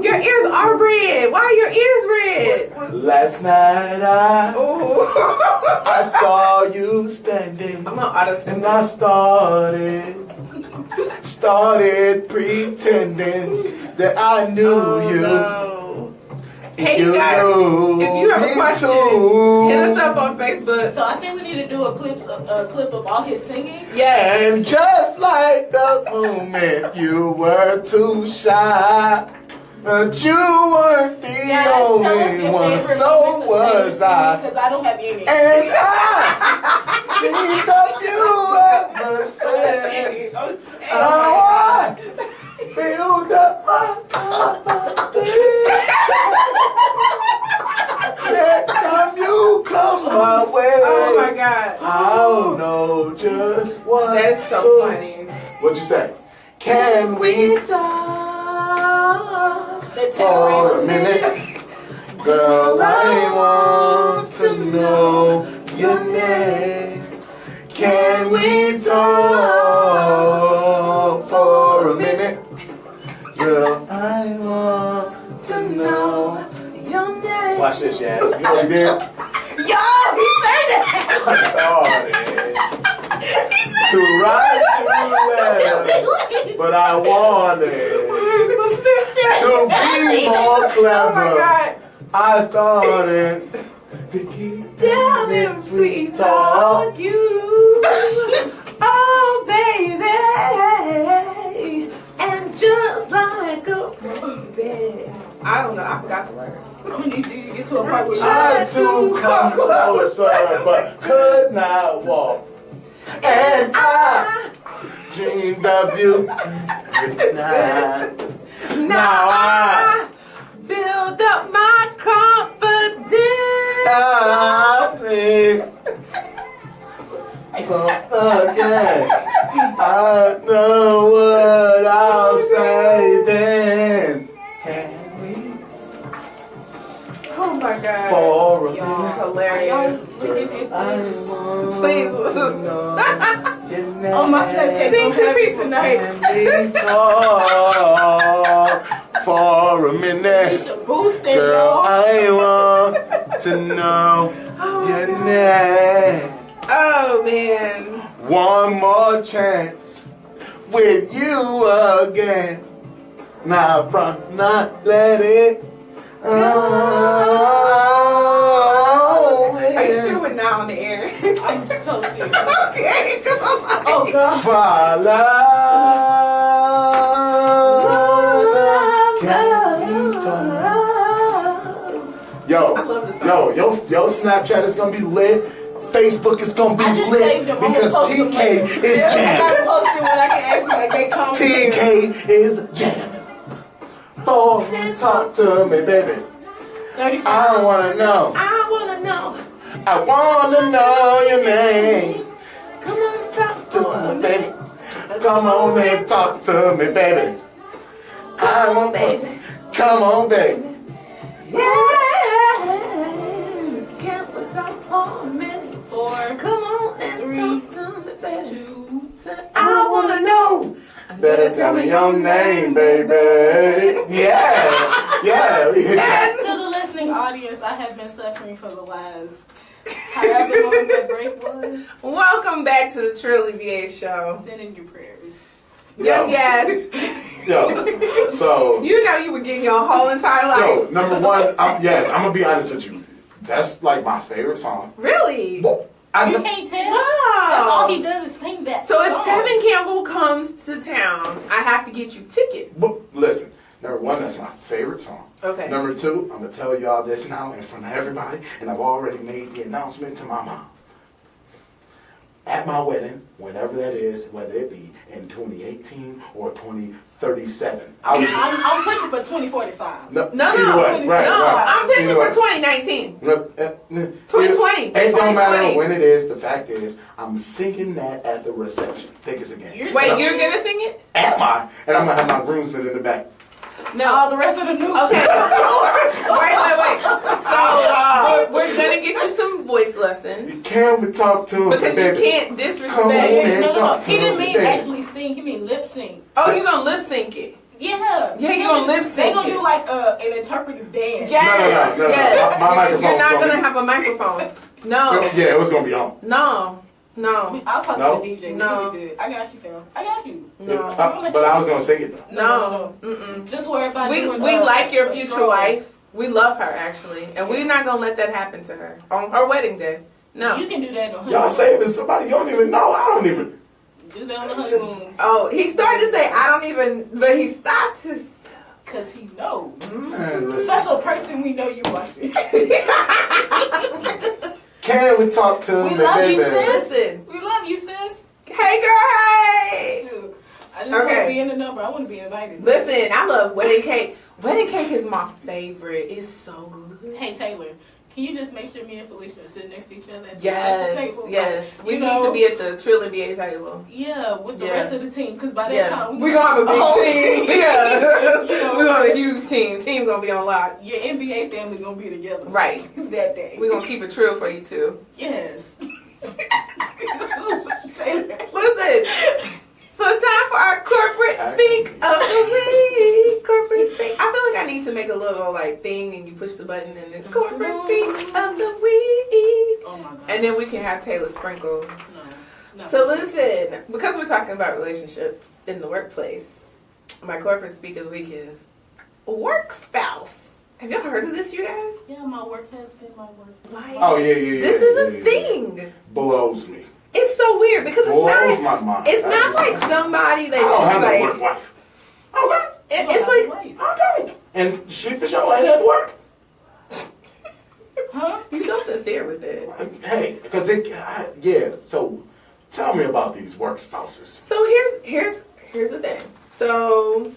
[SPEAKER 1] Your ears are red. Why are your ears red?
[SPEAKER 2] Last night
[SPEAKER 1] Ooh.
[SPEAKER 2] I saw you standing
[SPEAKER 1] I'm on auto tune.
[SPEAKER 2] and I started pretending that I knew you.
[SPEAKER 1] No. Hey, you guys,
[SPEAKER 2] knew
[SPEAKER 1] if you have a
[SPEAKER 2] me
[SPEAKER 1] question,
[SPEAKER 2] too.
[SPEAKER 1] hit us up on Facebook.
[SPEAKER 3] So I think we need to do a clip of all his singing.
[SPEAKER 1] Yeah.
[SPEAKER 2] And just like the moment you were too shy, but you weren't the
[SPEAKER 3] Guys, tell us
[SPEAKER 2] only
[SPEAKER 3] your
[SPEAKER 2] one,
[SPEAKER 3] favorite
[SPEAKER 2] so was I.
[SPEAKER 3] because I don't have any.
[SPEAKER 2] And I dreamed of you ever since. I built up my confidence. Next time you come my way,
[SPEAKER 1] Oh my God.
[SPEAKER 2] I'll know just what
[SPEAKER 1] That's so
[SPEAKER 2] to-
[SPEAKER 1] funny.
[SPEAKER 2] What'd you say? Can we
[SPEAKER 1] talk
[SPEAKER 2] for a minute? Girl, I want to know your name. Can we talk for a minute? Girl, I want to know
[SPEAKER 1] your name.
[SPEAKER 2] Watch this, Yaz. You know what he did?
[SPEAKER 1] Yo, he turned it.
[SPEAKER 2] To right, to left, but I wanted to be more clever.
[SPEAKER 1] Oh my God.
[SPEAKER 2] I started to keep
[SPEAKER 1] Down and sweet talk you. Oh, baby. And just like a baby. I don't know. I forgot the word.
[SPEAKER 3] I'm gonna need you to get to a part where
[SPEAKER 2] tried to come closer, but could not walk. And I dreamed of you. Now I
[SPEAKER 1] build up my confidence.
[SPEAKER 2] think again. I know what I'll say then. Can we
[SPEAKER 1] Oh my God.
[SPEAKER 2] for a
[SPEAKER 3] y'all.
[SPEAKER 2] minute?
[SPEAKER 1] Hilarious.
[SPEAKER 3] Looking at
[SPEAKER 2] I want
[SPEAKER 1] Please.
[SPEAKER 2] to know your name.
[SPEAKER 3] On my Snapchat.
[SPEAKER 1] Sing to me tonight.
[SPEAKER 2] Can we talk for a minute?
[SPEAKER 3] It's a boosting,
[SPEAKER 2] Girl,
[SPEAKER 3] y'all.
[SPEAKER 2] I want to know your name.
[SPEAKER 1] Oh man.
[SPEAKER 2] One more chance with you again. Now, not let it. Oh,
[SPEAKER 1] Are you sure we're not on the air?
[SPEAKER 3] I'm so serious.
[SPEAKER 1] Okay.
[SPEAKER 3] Oh God.
[SPEAKER 2] Yo,
[SPEAKER 1] I love this song.
[SPEAKER 2] yo, Snapchat is gonna be lit. Facebook is gonna be
[SPEAKER 3] I just
[SPEAKER 2] lit
[SPEAKER 3] saved them. I'm gonna
[SPEAKER 2] because
[SPEAKER 3] post them
[SPEAKER 2] TK
[SPEAKER 3] later.
[SPEAKER 2] is
[SPEAKER 3] I
[SPEAKER 2] jamming.
[SPEAKER 3] gotta post it when I can actually like make commentary.
[SPEAKER 2] TK is jamming. Oh, talk to me, baby.
[SPEAKER 3] 35.
[SPEAKER 2] I wanna know.
[SPEAKER 1] I wanna know.
[SPEAKER 2] I wanna know your name. Come on, talk to me, baby. Come on and talk to me, baby. Come on, baby. Come on, baby.
[SPEAKER 1] Yeah. Can't we talk for a minute?
[SPEAKER 3] 4,
[SPEAKER 1] Come on and
[SPEAKER 3] 3,
[SPEAKER 1] talk to me, baby.
[SPEAKER 3] 2.
[SPEAKER 2] I wanna know. Better tell me your name, baby. Yeah. Yeah.
[SPEAKER 3] To the listening audience, I have been suffering for the last however long that break was.
[SPEAKER 1] Welcome back to the Trilly VA show.
[SPEAKER 3] Send in your prayers.
[SPEAKER 1] Yes.
[SPEAKER 2] Yo. So.
[SPEAKER 1] You know you were getting your whole entire life.
[SPEAKER 2] Yo, number one, I'm gonna be honest with you. That's like my favorite song.
[SPEAKER 1] Really?
[SPEAKER 2] Well, I
[SPEAKER 3] You
[SPEAKER 2] know,
[SPEAKER 3] can't tell.
[SPEAKER 1] Wow.
[SPEAKER 3] That's all he does is sing that
[SPEAKER 1] So
[SPEAKER 3] song.
[SPEAKER 1] if Tevin Campbell comes to town, I have to get you tickets.
[SPEAKER 2] but listen. Number one, that's my favorite song.
[SPEAKER 1] Okay.
[SPEAKER 2] Number two, I'm gonna tell y'all this now in front of everybody, and I've already made the announcement to my mom. At my wedding, whenever that is, whether it be in 2018 or 2037, I was just
[SPEAKER 3] I'm pushing for 2045.
[SPEAKER 2] no,
[SPEAKER 1] No,
[SPEAKER 2] either
[SPEAKER 1] no,
[SPEAKER 2] way, right,
[SPEAKER 1] no,
[SPEAKER 2] right.
[SPEAKER 1] I'm pushing
[SPEAKER 2] Either
[SPEAKER 1] for
[SPEAKER 2] way.
[SPEAKER 1] 2019.
[SPEAKER 2] 2020. It don't
[SPEAKER 1] 2020.
[SPEAKER 2] matter when it is. The fact is, I'm singing that at the reception. Think it's a game.
[SPEAKER 3] You're
[SPEAKER 1] Wait,
[SPEAKER 3] so-
[SPEAKER 1] you're gonna sing it?
[SPEAKER 2] Am I? And I'm gonna have my groomsmen in the back.
[SPEAKER 3] All the rest of the news.
[SPEAKER 1] Okay. wait. So we're gonna get you some voice lessons
[SPEAKER 2] Can we talk to him?
[SPEAKER 1] because you
[SPEAKER 2] baby?
[SPEAKER 1] can't
[SPEAKER 2] Come on
[SPEAKER 1] disrespect.
[SPEAKER 2] in.
[SPEAKER 3] No. He didn't mean
[SPEAKER 2] Baby.
[SPEAKER 3] actually sing. He mean lip sync.
[SPEAKER 1] Oh, you gonna lip sync it?
[SPEAKER 3] Yeah.
[SPEAKER 1] Yeah, you gonna lip
[SPEAKER 3] They
[SPEAKER 1] sync
[SPEAKER 3] gonna
[SPEAKER 1] it.
[SPEAKER 3] do like an interpretive dance.
[SPEAKER 1] Yes.
[SPEAKER 2] No.
[SPEAKER 1] Yes.
[SPEAKER 2] My microphone's
[SPEAKER 1] You're not
[SPEAKER 2] gonna
[SPEAKER 1] gonna
[SPEAKER 2] be-
[SPEAKER 1] have a microphone. No.
[SPEAKER 2] Yeah, it was gonna be on.
[SPEAKER 1] No.
[SPEAKER 3] I'll talk
[SPEAKER 2] No.
[SPEAKER 3] to the DJ.
[SPEAKER 1] No.
[SPEAKER 3] We good. I got you, fam. I got you.
[SPEAKER 1] No.
[SPEAKER 2] But I was gonna sing it though.
[SPEAKER 1] No. Mm-mm.
[SPEAKER 3] Just worry about
[SPEAKER 1] We
[SPEAKER 3] doing,
[SPEAKER 1] like your
[SPEAKER 3] a
[SPEAKER 1] future
[SPEAKER 3] stroll.
[SPEAKER 1] wife. We love her actually, and we're not gonna let that happen to her on her wedding day. No.
[SPEAKER 3] You can do that on
[SPEAKER 2] Y'all
[SPEAKER 3] honeymoon.
[SPEAKER 2] saving somebody you don't even know. I don't even.
[SPEAKER 3] Do that on the honeymoon.
[SPEAKER 1] Oh, he started to say I don't even, but he stopped his.
[SPEAKER 3] Cause he knows.
[SPEAKER 2] Man, listen.
[SPEAKER 3] Special person we know you watching.
[SPEAKER 2] Can we talk to
[SPEAKER 3] We
[SPEAKER 2] him,
[SPEAKER 3] love
[SPEAKER 2] baby?
[SPEAKER 3] you, sis.
[SPEAKER 1] Listen.
[SPEAKER 3] We love you, sis.
[SPEAKER 1] Hey girl, hey.
[SPEAKER 3] Shoot. I just want
[SPEAKER 1] Okay.
[SPEAKER 3] to be in the number. I want to be invited.
[SPEAKER 1] Listen, I love wedding cake. Wedding cake is my favorite. It's so good.
[SPEAKER 3] Hey Taylor, can you just make sure me and Felicia are sitting next to each other at the
[SPEAKER 1] Yes,
[SPEAKER 3] second table?
[SPEAKER 1] yes.
[SPEAKER 3] Like,
[SPEAKER 1] We
[SPEAKER 3] you
[SPEAKER 1] need
[SPEAKER 3] know,
[SPEAKER 1] to be at the Trill and BA table.
[SPEAKER 3] Yeah, with the
[SPEAKER 1] Yeah.
[SPEAKER 3] rest of the team. Because by that
[SPEAKER 1] Yeah,
[SPEAKER 3] time
[SPEAKER 1] we gonna have a big
[SPEAKER 3] whole
[SPEAKER 1] team. Yeah,
[SPEAKER 3] You know.
[SPEAKER 1] we gonna have a huge team. Team gonna be on lock.
[SPEAKER 3] Your NBA family gonna be together.
[SPEAKER 1] Right.
[SPEAKER 3] That day.
[SPEAKER 1] We gonna keep it trill for you too.
[SPEAKER 3] Yes. Taylor.
[SPEAKER 1] Listen. So it's time for our corporate speak of the week. Corporate speak. I feel like I need to make a little like thing, and you push the button, and then corporate speak of the week,
[SPEAKER 3] Oh my god.
[SPEAKER 1] and then we can have Taylor sprinkle.
[SPEAKER 3] No.
[SPEAKER 1] So listen, because we're talking about relationships in the workplace, my corporate speak of the week is work spouse. Have y'all heard of this, you guys?
[SPEAKER 3] Yeah, my work has been my work.
[SPEAKER 1] Like,
[SPEAKER 2] Oh yeah.
[SPEAKER 1] this is a thing.
[SPEAKER 2] Blows me.
[SPEAKER 1] It's so weird because
[SPEAKER 2] Blows
[SPEAKER 1] it's not.
[SPEAKER 2] my mind.
[SPEAKER 1] It's not like somebody
[SPEAKER 2] I
[SPEAKER 1] that
[SPEAKER 2] don't have
[SPEAKER 1] you
[SPEAKER 2] no
[SPEAKER 1] like.
[SPEAKER 2] work wife. Okay.
[SPEAKER 1] It's like
[SPEAKER 2] Okay. And she for sure ain't at work.
[SPEAKER 3] Huh?
[SPEAKER 1] you're so sincere with it.
[SPEAKER 2] Hey, because yeah. So tell me about these work spouses.
[SPEAKER 1] So here's the thing. So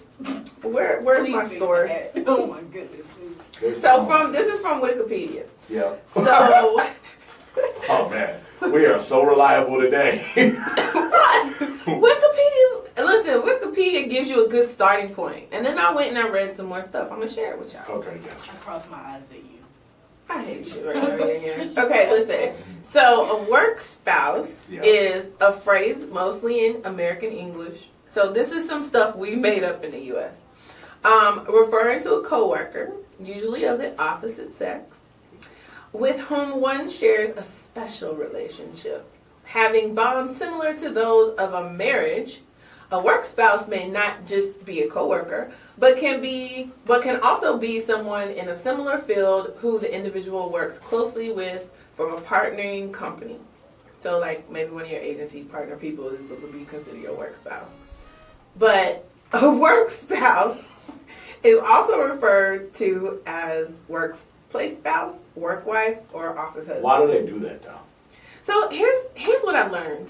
[SPEAKER 1] where's
[SPEAKER 3] Please
[SPEAKER 1] my
[SPEAKER 3] fix
[SPEAKER 1] source?
[SPEAKER 3] that. Oh my goodness.
[SPEAKER 1] So this is from Wikipedia.
[SPEAKER 2] Yeah.
[SPEAKER 1] So
[SPEAKER 2] Oh man, we are so reliable today.
[SPEAKER 1] Wikipedia gives you a good starting point. And then I went and I read some more stuff. I'm gonna share it with y'all.
[SPEAKER 2] Okay, gotcha.
[SPEAKER 3] I crossed my eyes at you.
[SPEAKER 1] I hate you right now. Okay, listen. So a work spouse
[SPEAKER 2] Yeah.
[SPEAKER 1] is a phrase mostly in American English. So this is some stuff we made up in the U.S. Referring to a coworker, usually of the opposite sex, with whom one shares a special relationship. Having bonds similar to those of a marriage, a work spouse may not just be a coworker, but can also be someone in a similar field who the individual works closely with from a partnering company. So like maybe one of your agency partner people would be considered your work spouse. But a work spouse is also referred to as workplace spouse, work wife, or office husband.
[SPEAKER 2] Why do they do that though?
[SPEAKER 1] So here's what I learned.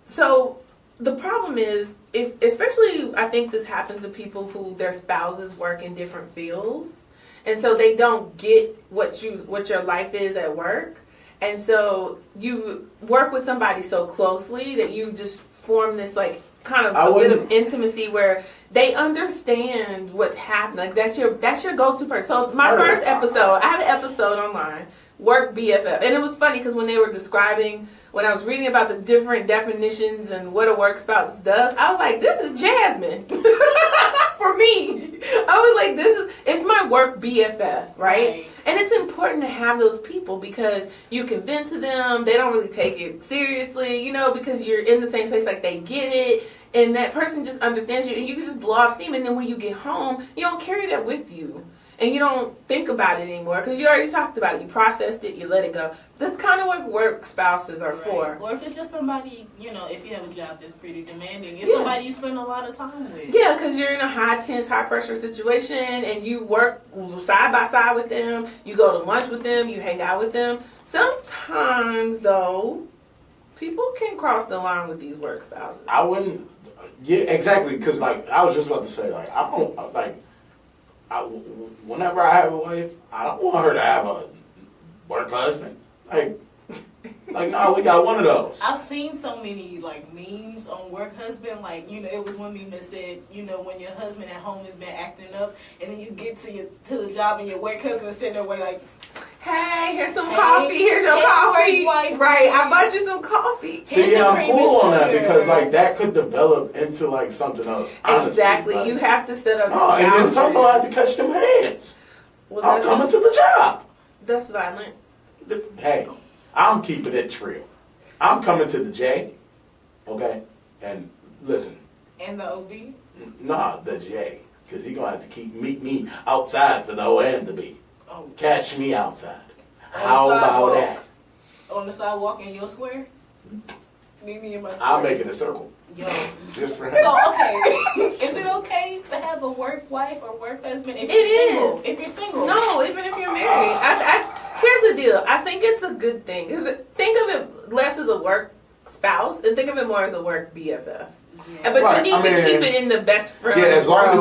[SPEAKER 1] So the problem is, especially I think this happens to people who their spouses work in different fields, and so they don't get what your life is at work, And so you work with somebody so closely that you just form this like kind of a bit of intimacy where they understand what's happening. Like that's your go-to person. So my first episode, I have an episode online, Work BFF, and it was funny because when they were describing, when I was reading about the different definitions and what a work spouse does, I was like, this is Jasmine. For me, I was like, it's my work BFF, right? And it's important to have those people because you can vent to them. They don't really take it seriously, you know, because you're in the same space, like they get it. And that person just understands you and you can just blow off steam. And then when you get home, you don't carry that with you. And you don't think about it anymore because you already talked about it. You processed it. You let it go. That's kind of what work spouses are for.
[SPEAKER 3] Or if it's just somebody, you know, if you have a job that's pretty demanding, it's somebody you spend a lot of time with.
[SPEAKER 1] Yeah, because you're in a high tense, high pressure situation and you work side by side with them. You go to lunch with them. You hang out with them. Sometimes, though, people can cross the line with these work spouses.
[SPEAKER 2] I wouldn't. Yeah, exactly. Because like I was just about to say, like I don't like. Whenever I have a wife, I don't want her to have a work husband. Like no, we got one of those.
[SPEAKER 3] I've seen so many like memes on work husband. Like, you know, it was one meme that said, you know, when your husband at home has been acting up, and then you get to the job and your work husband sitting there like,
[SPEAKER 1] hey, here's some coffee. Here's your coffee. Right, I bought you some coffee.
[SPEAKER 2] See, yeah, I'm cool on that because like that could develop into like something else. Honestly.
[SPEAKER 1] Exactly,
[SPEAKER 2] like,
[SPEAKER 1] you have to set up.
[SPEAKER 2] Oh, and then somebody have to catch them hands.
[SPEAKER 1] Well,
[SPEAKER 2] I'm coming to the job.
[SPEAKER 1] That's violent.
[SPEAKER 2] Hey, I'm keeping it real. I'm coming to the J, okay? And listen.
[SPEAKER 3] And the OB?
[SPEAKER 2] Nah, the J. Because he going to have to meet me outside for the O and the B.
[SPEAKER 3] Oh.
[SPEAKER 2] Catch me outside. How about that?
[SPEAKER 3] On the sidewalk in your square? Meet me in my square.
[SPEAKER 2] I'll make it a circle.
[SPEAKER 3] Yo.
[SPEAKER 2] Just for him.
[SPEAKER 3] So, okay. Is it okay to have a work wife or work husband if you're single? If you're single?
[SPEAKER 1] No, even if you're married. Here's the deal. I think it's a good thing. Think of it less as a work spouse and think of it more as a work BFF. Yeah. But you need to keep it in the best friend.
[SPEAKER 2] Yeah, as long as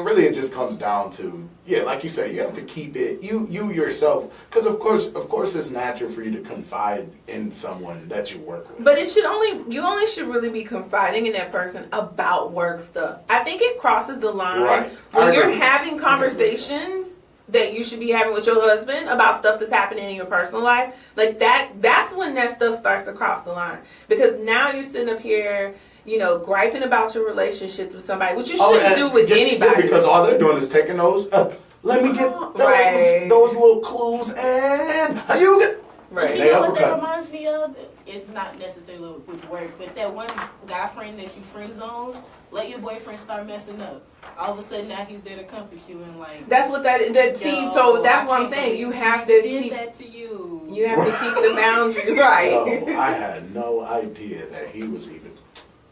[SPEAKER 2] really it just comes down to like you say, you have to keep it you yourself because of course it's natural for you to confide in someone that you work with.
[SPEAKER 1] But you only should really be confiding in that person about work stuff. I think it crosses the line when you're having conversations that you should be having with your husband about stuff that's happening in your personal life. Like that's when that stuff starts to cross the line because now you're sitting up here, you know, griping about your relationships with somebody, which you shouldn't do with anybody.
[SPEAKER 2] Yeah, because all they're doing is taking those. Let me get those little clues, and you get.
[SPEAKER 3] Right. You know what that reminds me of? It's not necessarily with work, but that one guy friend that you friend zone, let your boyfriend start messing up. All of a sudden now he's there to comfort you and like.
[SPEAKER 1] That's what so that's what I'm saying. You have to keep
[SPEAKER 3] that to you.
[SPEAKER 1] You have to keep the boundary right.
[SPEAKER 2] No, I had no idea that he was even.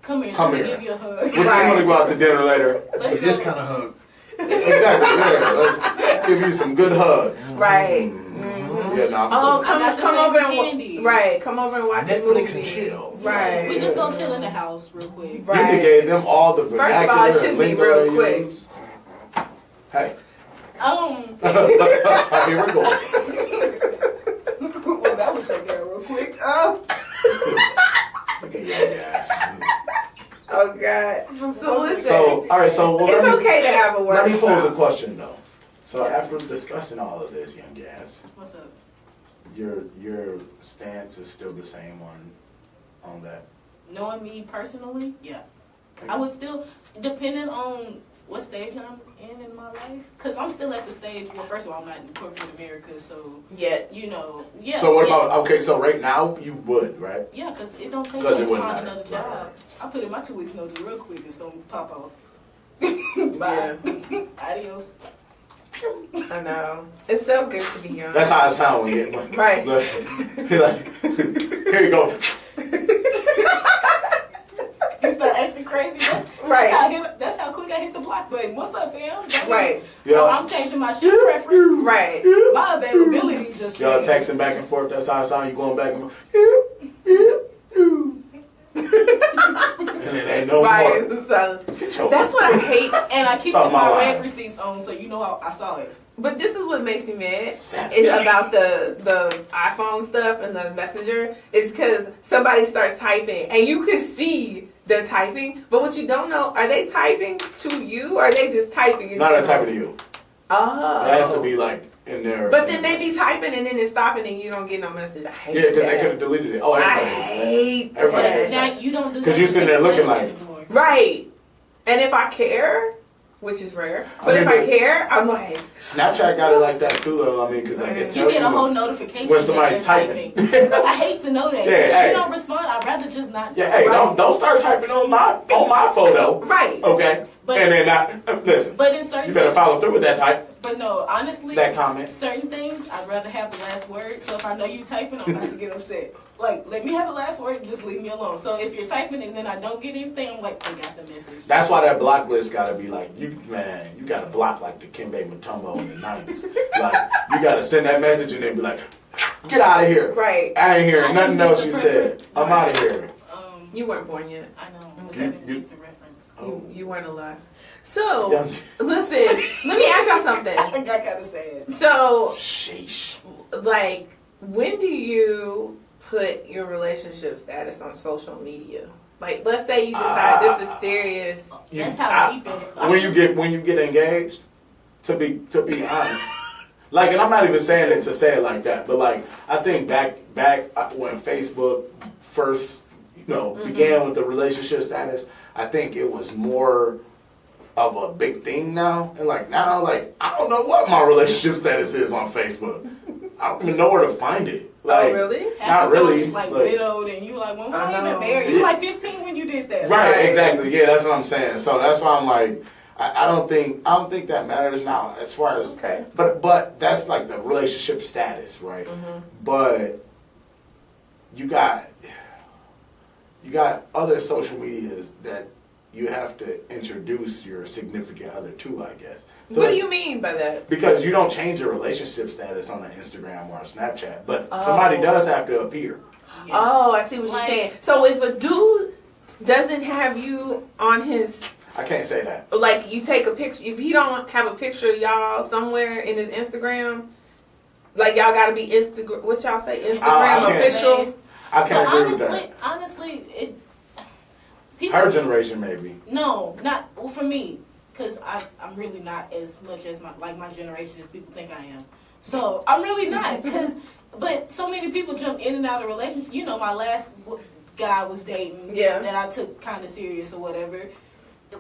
[SPEAKER 3] Come here. Give you a hug.
[SPEAKER 2] We're going to go out to dinner later.
[SPEAKER 4] This kind of hug.
[SPEAKER 2] Exactly. Yeah. Let's give you some good hugs.
[SPEAKER 1] Right.
[SPEAKER 2] Mm-hmm. Yeah.
[SPEAKER 1] Come over and come over and watch
[SPEAKER 2] Netflix and chill.
[SPEAKER 1] Right.
[SPEAKER 3] We just gonna chill in the house real quick.
[SPEAKER 2] Right. You gave them all the vernacular.
[SPEAKER 1] First of all, it should be real quick.
[SPEAKER 2] Hey.
[SPEAKER 3] Here
[SPEAKER 2] we go.
[SPEAKER 3] Well, that was like that real quick.
[SPEAKER 2] Look at your ass.
[SPEAKER 1] Oh God. So listen.
[SPEAKER 2] So all right. So
[SPEAKER 1] it's okay to have a word.
[SPEAKER 2] Let me pose a question though. So after discussing all of this, young ass,
[SPEAKER 3] what's up?
[SPEAKER 2] Your stance is still the same on that.
[SPEAKER 3] Knowing me personally, yeah. Okay. I would still, depending on what stage I'm in my life, because I'm still at the stage. Well, first of all, I'm not in corporate America, so you know, yeah.
[SPEAKER 2] So what about so right now you would, right?
[SPEAKER 3] Yeah, because it don't take long to find another job. Right. I put in my 2 weeks notice real quick if something pop off. Bye. Adios.
[SPEAKER 1] I know. It's so good to be young.
[SPEAKER 2] That's how it sounds when you
[SPEAKER 1] right.
[SPEAKER 2] Like, here you go.
[SPEAKER 3] You start acting crazy. That's how quick I hit the block button. What's up, fam?
[SPEAKER 1] Right.
[SPEAKER 3] So I'm changing my shift preference.
[SPEAKER 1] Right.
[SPEAKER 3] My availability just.
[SPEAKER 2] Y'all texting back and forth. That's how it sounds. You going back and forth. And it ain't no more.
[SPEAKER 1] That's what I hate.
[SPEAKER 3] And I keep my red receipts on, so you know how I saw it.
[SPEAKER 1] But this is what makes me mad.
[SPEAKER 2] Savage.
[SPEAKER 1] It's about the iPhone stuff and the messenger. It's because somebody starts typing and you can see they're typing, but what you don't know, are they typing to you or are they just typing? In
[SPEAKER 2] No, they're
[SPEAKER 1] general?
[SPEAKER 2] typing to you.
[SPEAKER 1] Oh.
[SPEAKER 2] It has to be like in there.
[SPEAKER 1] But then they be typing and then it's stopping and you don't get no message. I hate
[SPEAKER 2] Yeah, because they could
[SPEAKER 1] that.
[SPEAKER 2] have deleted it. Oh,
[SPEAKER 1] I
[SPEAKER 2] everybody hates that.
[SPEAKER 1] hate
[SPEAKER 2] Everybody
[SPEAKER 1] that.
[SPEAKER 2] hates
[SPEAKER 3] Now
[SPEAKER 2] that.
[SPEAKER 3] you don't deserve
[SPEAKER 2] 'Cause you sitting there looking like-
[SPEAKER 3] anymore.
[SPEAKER 1] Right. And if I care, which is rare, but
[SPEAKER 2] I
[SPEAKER 1] if
[SPEAKER 2] mean,
[SPEAKER 1] I care, I'm like,
[SPEAKER 2] Snapchat got it like that too, though. I mean, because like it
[SPEAKER 3] You
[SPEAKER 2] tells
[SPEAKER 3] get a whole
[SPEAKER 2] when-
[SPEAKER 3] notification
[SPEAKER 2] when
[SPEAKER 3] that
[SPEAKER 2] somebody
[SPEAKER 3] they're
[SPEAKER 2] typing.
[SPEAKER 3] I hate to know that.
[SPEAKER 2] Yeah,
[SPEAKER 3] If
[SPEAKER 2] hey.
[SPEAKER 3] you don't respond, I'd rather just not.
[SPEAKER 2] Yeah, hey,
[SPEAKER 1] Right.
[SPEAKER 2] don't start typing on my photo.
[SPEAKER 1] right.
[SPEAKER 2] Okay,
[SPEAKER 3] But-
[SPEAKER 2] and then not listen.
[SPEAKER 3] But in certain
[SPEAKER 2] You better follow through with that type,
[SPEAKER 3] But no, honestly,
[SPEAKER 2] that comment.
[SPEAKER 3] certain things I'd rather have the last word. So if I know you typing, I'm about to get upset. Like, let me have the last word and just leave me alone. So if you're typing and then I don't get anything, I'm like, I got the message.
[SPEAKER 2] That's why that block list gotta be like, you gotta block like the Kimbe Mutombo in the 90s. Like, you gotta send that message and then be like, get out of here.
[SPEAKER 1] Right.
[SPEAKER 2] I ain't
[SPEAKER 3] I
[SPEAKER 2] hearing
[SPEAKER 3] didn't
[SPEAKER 2] nothing
[SPEAKER 3] get
[SPEAKER 2] else
[SPEAKER 3] the
[SPEAKER 2] you
[SPEAKER 3] preference.
[SPEAKER 2] said. I'm out of here.
[SPEAKER 1] You weren't born yet.
[SPEAKER 3] I know.
[SPEAKER 1] Okay.
[SPEAKER 3] I didn't
[SPEAKER 2] You-
[SPEAKER 3] get the reference.
[SPEAKER 2] Oh.
[SPEAKER 1] You weren't alive. So,
[SPEAKER 2] Yeah.
[SPEAKER 1] listen, let me ask y'all something.
[SPEAKER 3] I think I kind of sad.
[SPEAKER 1] So,
[SPEAKER 2] Sheesh.
[SPEAKER 1] like, when do you put your relationship status on social media? Like, let's say you decide this is serious.
[SPEAKER 3] That's how deep it.
[SPEAKER 2] When you get engaged, to be honest, like, and I'm not even saying it to say it like that, but like, I think back when Facebook first, began with the relationship status, I think it was more of a big thing now. And like now, like, I don't know what my relationship status is on Facebook. I don't even know where to find it. Like,
[SPEAKER 1] Oh, really?
[SPEAKER 3] Half
[SPEAKER 2] Not
[SPEAKER 3] the time
[SPEAKER 2] really,
[SPEAKER 3] It's like
[SPEAKER 2] like-
[SPEAKER 3] widowed, and you like, well, why
[SPEAKER 1] I
[SPEAKER 3] you
[SPEAKER 1] know.
[SPEAKER 3] even married? You like 15 when you did that.
[SPEAKER 2] Right,
[SPEAKER 1] Right.
[SPEAKER 2] exactly. Yeah, that's what I'm saying. So that's why I'm like, I don't think that matters now as far as.
[SPEAKER 1] Okay.
[SPEAKER 2] But that's like the relationship status, right?
[SPEAKER 1] Mm-hmm.
[SPEAKER 2] But you got other social medias that you have to introduce your significant other to, I guess. So
[SPEAKER 1] What do
[SPEAKER 2] it's-
[SPEAKER 1] you mean by that?
[SPEAKER 2] Because you don't change your relationship status on an Instagram or a Snapchat, but
[SPEAKER 1] Oh.
[SPEAKER 2] somebody does have to appear.
[SPEAKER 3] Yeah.
[SPEAKER 1] Oh, I see what
[SPEAKER 3] Like-
[SPEAKER 1] you're saying. So if a dude doesn't have you on his,
[SPEAKER 2] I can't say that.
[SPEAKER 1] like, you take a picture, if he don't have a picture of y'all somewhere in his Instagram, like, y'all gotta be Instagram, what y'all say, Instagram
[SPEAKER 2] I can't-
[SPEAKER 1] official?
[SPEAKER 2] I
[SPEAKER 3] But
[SPEAKER 2] can't agree with that.
[SPEAKER 3] honestly, it. People,
[SPEAKER 2] Her generation, maybe.
[SPEAKER 3] No, not well, for me, because I'm really not as much as my generation as people think I am. So I'm really not, but so many people jump in and out of relationships. You know, my last guy was dating
[SPEAKER 1] Yeah.
[SPEAKER 3] that I took kind of serious or whatever.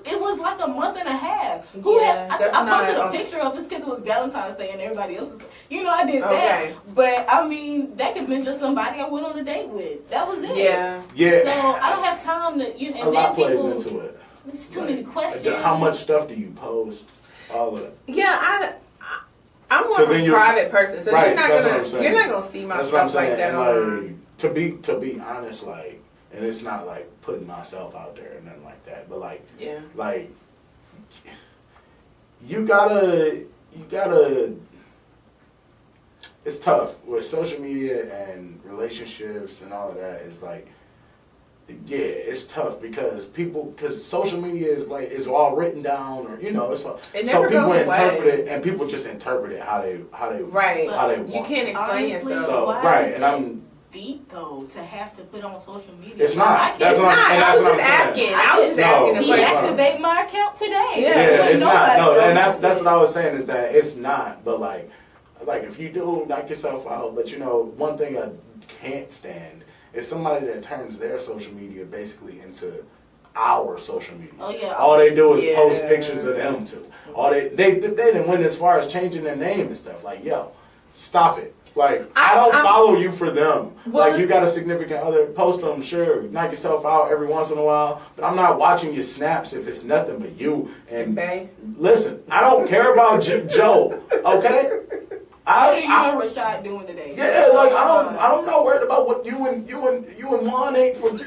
[SPEAKER 3] It was like a month and a half.
[SPEAKER 1] Yeah,
[SPEAKER 3] I
[SPEAKER 1] that's
[SPEAKER 3] posted
[SPEAKER 1] not
[SPEAKER 3] a
[SPEAKER 1] on-
[SPEAKER 3] picture of this because it was Valentine's Day and everybody else was. I did
[SPEAKER 1] Okay.
[SPEAKER 3] that. But I mean, that could have been just somebody I went on a date with. That was it.
[SPEAKER 1] Yeah.
[SPEAKER 2] Yeah.
[SPEAKER 3] So I don't have time to, and
[SPEAKER 2] A lot
[SPEAKER 3] then
[SPEAKER 2] plays
[SPEAKER 3] people.
[SPEAKER 2] into it.
[SPEAKER 3] There's too many
[SPEAKER 2] Like,
[SPEAKER 3] questions.
[SPEAKER 2] How much stuff do you post? All of that.
[SPEAKER 1] Yeah, I'm more
[SPEAKER 2] 'Cause
[SPEAKER 1] of a
[SPEAKER 2] then you're-
[SPEAKER 1] private person, so
[SPEAKER 2] Right,
[SPEAKER 1] you're not
[SPEAKER 2] that's what I'm saying.
[SPEAKER 1] gonna see my
[SPEAKER 2] That's what I'm
[SPEAKER 1] stuff like
[SPEAKER 2] saying.
[SPEAKER 1] that
[SPEAKER 2] And
[SPEAKER 1] on.
[SPEAKER 2] like to be honest, like, and it's not like putting myself out there and nothing like that, but like
[SPEAKER 1] Yeah.
[SPEAKER 2] you gotta. It's tough with social media and relationships and all of that. It's like, yeah, it's tough because social media is all written down, or it's all,
[SPEAKER 1] It
[SPEAKER 2] so
[SPEAKER 1] never
[SPEAKER 2] people
[SPEAKER 1] goes
[SPEAKER 2] interpret
[SPEAKER 1] away.
[SPEAKER 2] it, and people just interpret it how they
[SPEAKER 1] Right.
[SPEAKER 2] how they
[SPEAKER 1] You
[SPEAKER 2] want.
[SPEAKER 1] can't explain
[SPEAKER 3] Honestly,
[SPEAKER 1] yourself.
[SPEAKER 2] So
[SPEAKER 3] why is
[SPEAKER 2] right,
[SPEAKER 3] it
[SPEAKER 2] and I'm.
[SPEAKER 3] deep though to have to put on social media.
[SPEAKER 2] It's not.
[SPEAKER 3] I
[SPEAKER 2] That's
[SPEAKER 1] It's
[SPEAKER 2] what
[SPEAKER 1] not.
[SPEAKER 2] I'm- and
[SPEAKER 1] I
[SPEAKER 2] that's
[SPEAKER 1] was
[SPEAKER 2] what
[SPEAKER 1] just
[SPEAKER 2] I'm saying.
[SPEAKER 1] asking. I was just
[SPEAKER 2] No,
[SPEAKER 1] asking the
[SPEAKER 2] it's
[SPEAKER 1] question.
[SPEAKER 2] not.
[SPEAKER 3] Deactivate my account today.
[SPEAKER 1] Yeah,
[SPEAKER 2] It's not. No, and that's
[SPEAKER 3] knows.
[SPEAKER 2] what I was saying is that it's not. But like if you do knock yourself out, but one thing I can't stand is somebody that turns their social media basically into our social media.
[SPEAKER 3] Oh yeah.
[SPEAKER 2] All they do is
[SPEAKER 1] Yeah.
[SPEAKER 2] post pictures of them too. All they didn't went as far as changing their name and stuff. Like, yo, stop it. Like, I don't follow you for them.
[SPEAKER 1] Well,
[SPEAKER 2] Like, you got a significant other, post them, sure, knock yourself out every once in a while, but I'm not watching your snaps if it's nothing but you. And
[SPEAKER 1] Bae.
[SPEAKER 2] listen, I don't care about Joe, okay?
[SPEAKER 3] What are you
[SPEAKER 2] I,
[SPEAKER 3] and Rashad doing today?
[SPEAKER 2] yeah, like I'm not worried about what you and Juan ate for lunch.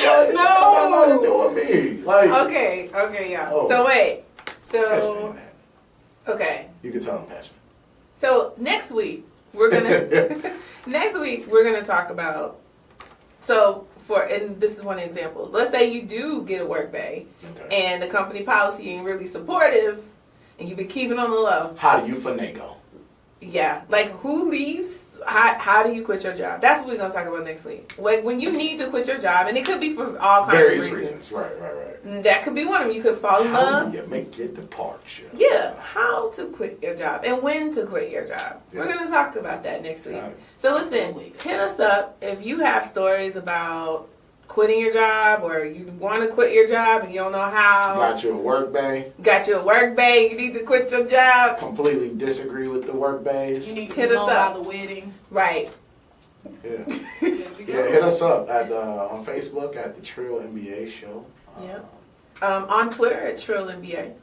[SPEAKER 2] Like,
[SPEAKER 3] No.
[SPEAKER 2] I'm not nothing to do with me. Like,
[SPEAKER 1] Okay, y'all.
[SPEAKER 2] Oh.
[SPEAKER 1] So wait.
[SPEAKER 2] Can't
[SPEAKER 1] So
[SPEAKER 2] stand that.
[SPEAKER 1] okay.
[SPEAKER 2] You can tell I'm passionate.
[SPEAKER 1] So next week we're gonna talk about. So and this is one example. Let's say you do get a Work Bae,
[SPEAKER 2] Okay.
[SPEAKER 1] and the company policy ain't really supportive, and you've been keeping on the low.
[SPEAKER 2] How do you finagle?
[SPEAKER 1] Yeah, like who leaves? How do you quit your job? That's what we're gonna talk about next week. When you need to quit your job, and it could be for all kinds
[SPEAKER 2] Various
[SPEAKER 1] of reasons.
[SPEAKER 2] Right.
[SPEAKER 1] That could be one of them. You could fall in
[SPEAKER 2] How
[SPEAKER 1] love.
[SPEAKER 2] do you make your departure?
[SPEAKER 1] Yeah, how to quit your job and when to quit your job.
[SPEAKER 2] Yeah.
[SPEAKER 1] We're gonna talk about that next week.
[SPEAKER 2] Got it.
[SPEAKER 1] So listen, hit us up if you have stories about quitting your job or you want to quit your job and you don't know how.
[SPEAKER 2] Got you a Work Bae?
[SPEAKER 1] Got you a Work Bae, you need to quit your job.
[SPEAKER 2] Completely disagree with the Work Baes?
[SPEAKER 3] You need to
[SPEAKER 1] Hit
[SPEAKER 3] be
[SPEAKER 1] us
[SPEAKER 3] known
[SPEAKER 1] up.
[SPEAKER 3] by the wedding.
[SPEAKER 1] Right.
[SPEAKER 2] Yeah. Yeah, hit us up at on Facebook at the Trill NBA Show.
[SPEAKER 1] Yep. On Twitter at Trill NBA.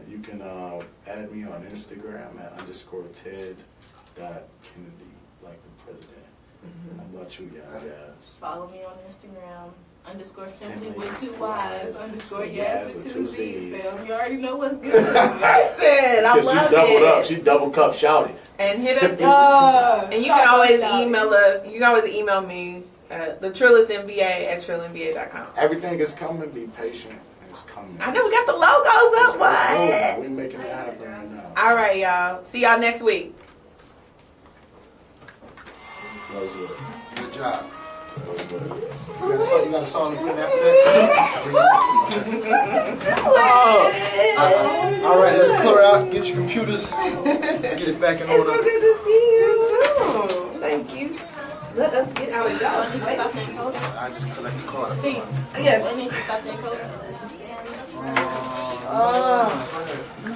[SPEAKER 2] You can add me on Instagram at _Ted.Kennedy, like the president. How about you, young guys?
[SPEAKER 3] Follow me on Instagram. _simply with 2 Y's. _yes with 2 Z's. Fam. You already know what's good.
[SPEAKER 1] Listen, I
[SPEAKER 2] She
[SPEAKER 1] love
[SPEAKER 2] doubled
[SPEAKER 1] it.
[SPEAKER 2] up. She double cup shouted.
[SPEAKER 1] And hit us
[SPEAKER 2] Simply-
[SPEAKER 1] up. And you can always email us. You can always email me at thetrillusnba@trillinba.com.
[SPEAKER 2] Everything is coming. Be patient. It's coming.
[SPEAKER 1] I know we got the logos up. What?
[SPEAKER 2] We making it happen right now.
[SPEAKER 1] All right, y'all. See y'all next week.
[SPEAKER 2] That was good.
[SPEAKER 4] Good job.
[SPEAKER 2] That was good.
[SPEAKER 4] You got a song to put in after that? All right, let's clear out. Get your computers. Let's get it back in
[SPEAKER 1] It's
[SPEAKER 4] order.
[SPEAKER 1] so good to see you too. Thank you. Let us get our
[SPEAKER 3] I need to
[SPEAKER 1] dog.
[SPEAKER 3] stop that code.
[SPEAKER 4] I just collect the card.
[SPEAKER 3] T,
[SPEAKER 1] Yes.
[SPEAKER 3] I need to stop that code.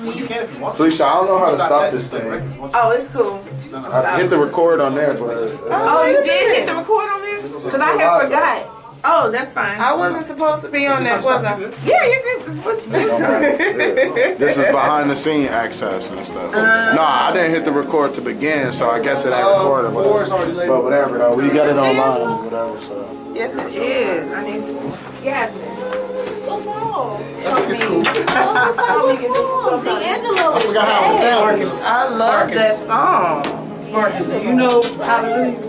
[SPEAKER 4] Well, you can if you want to.
[SPEAKER 5] Felicia, I don't know how to
[SPEAKER 4] Stop
[SPEAKER 5] stop
[SPEAKER 4] that,
[SPEAKER 5] this
[SPEAKER 4] just click
[SPEAKER 5] thing.
[SPEAKER 4] record. Once
[SPEAKER 1] Oh, it's cool.
[SPEAKER 5] I hit the record on there, but
[SPEAKER 1] Oh, you did hit the record on there? Because I had forgot. Oh, that's fine.
[SPEAKER 7] I wasn't supposed to be on that, was I?
[SPEAKER 1] Yeah, you're good.
[SPEAKER 5] this is behind the scene access and stuff. No, I didn't hit the record to begin, so I guess it ain't recorded.
[SPEAKER 4] Four is already labeled.
[SPEAKER 5] But whatever, though, we got it online, whatever. So
[SPEAKER 7] Yes, it is.
[SPEAKER 1] I need to. Yes.
[SPEAKER 3] What's wrong?
[SPEAKER 4] I think it's cool.
[SPEAKER 3] D'Angelo.
[SPEAKER 4] I forgot how it sounded.
[SPEAKER 7] I love that song.
[SPEAKER 8] Marcus, do you know Hallelujah?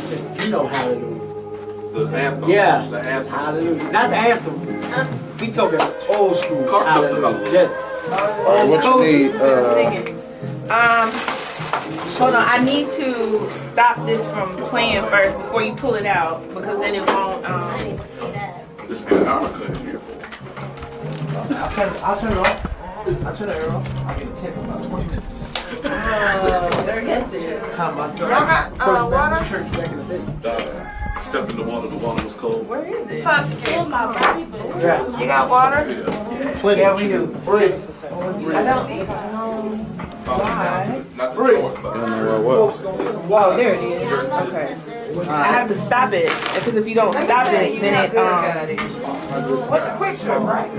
[SPEAKER 8] Just, you know Hallelujah.
[SPEAKER 9] The anthem.
[SPEAKER 8] Yeah.
[SPEAKER 9] The anthem.
[SPEAKER 8] Hallelujah. Not the anthem. We talking old school.
[SPEAKER 9] Carl Custer
[SPEAKER 8] Hallelujah.
[SPEAKER 9] Hallelujah.
[SPEAKER 8] Yes.
[SPEAKER 5] what you need?
[SPEAKER 1] Singing. Hold on. I need to stop this from playing first before you pull it out because then it won't.
[SPEAKER 9] This ain't an hour cut in here.
[SPEAKER 8] I'll turn it off. I'll turn it off. I'll get a text in about 20 minutes.
[SPEAKER 1] There it is.
[SPEAKER 8] Time I
[SPEAKER 7] Y'all got
[SPEAKER 8] First
[SPEAKER 7] water?
[SPEAKER 8] Baptist church back in the day.
[SPEAKER 9] Step in the water was cold.
[SPEAKER 1] Where is it?
[SPEAKER 7] Husky.
[SPEAKER 3] My body, but
[SPEAKER 8] Yeah.
[SPEAKER 7] You got water?
[SPEAKER 4] Plenty.
[SPEAKER 8] Yeah, we do. Bricks.
[SPEAKER 1] I don't even know.
[SPEAKER 9] Following down to the, not the door, but
[SPEAKER 8] Wow, there it is.
[SPEAKER 1] Okay. I have to stop it because if you don't stop it, then it
[SPEAKER 7] What the quick trip, right?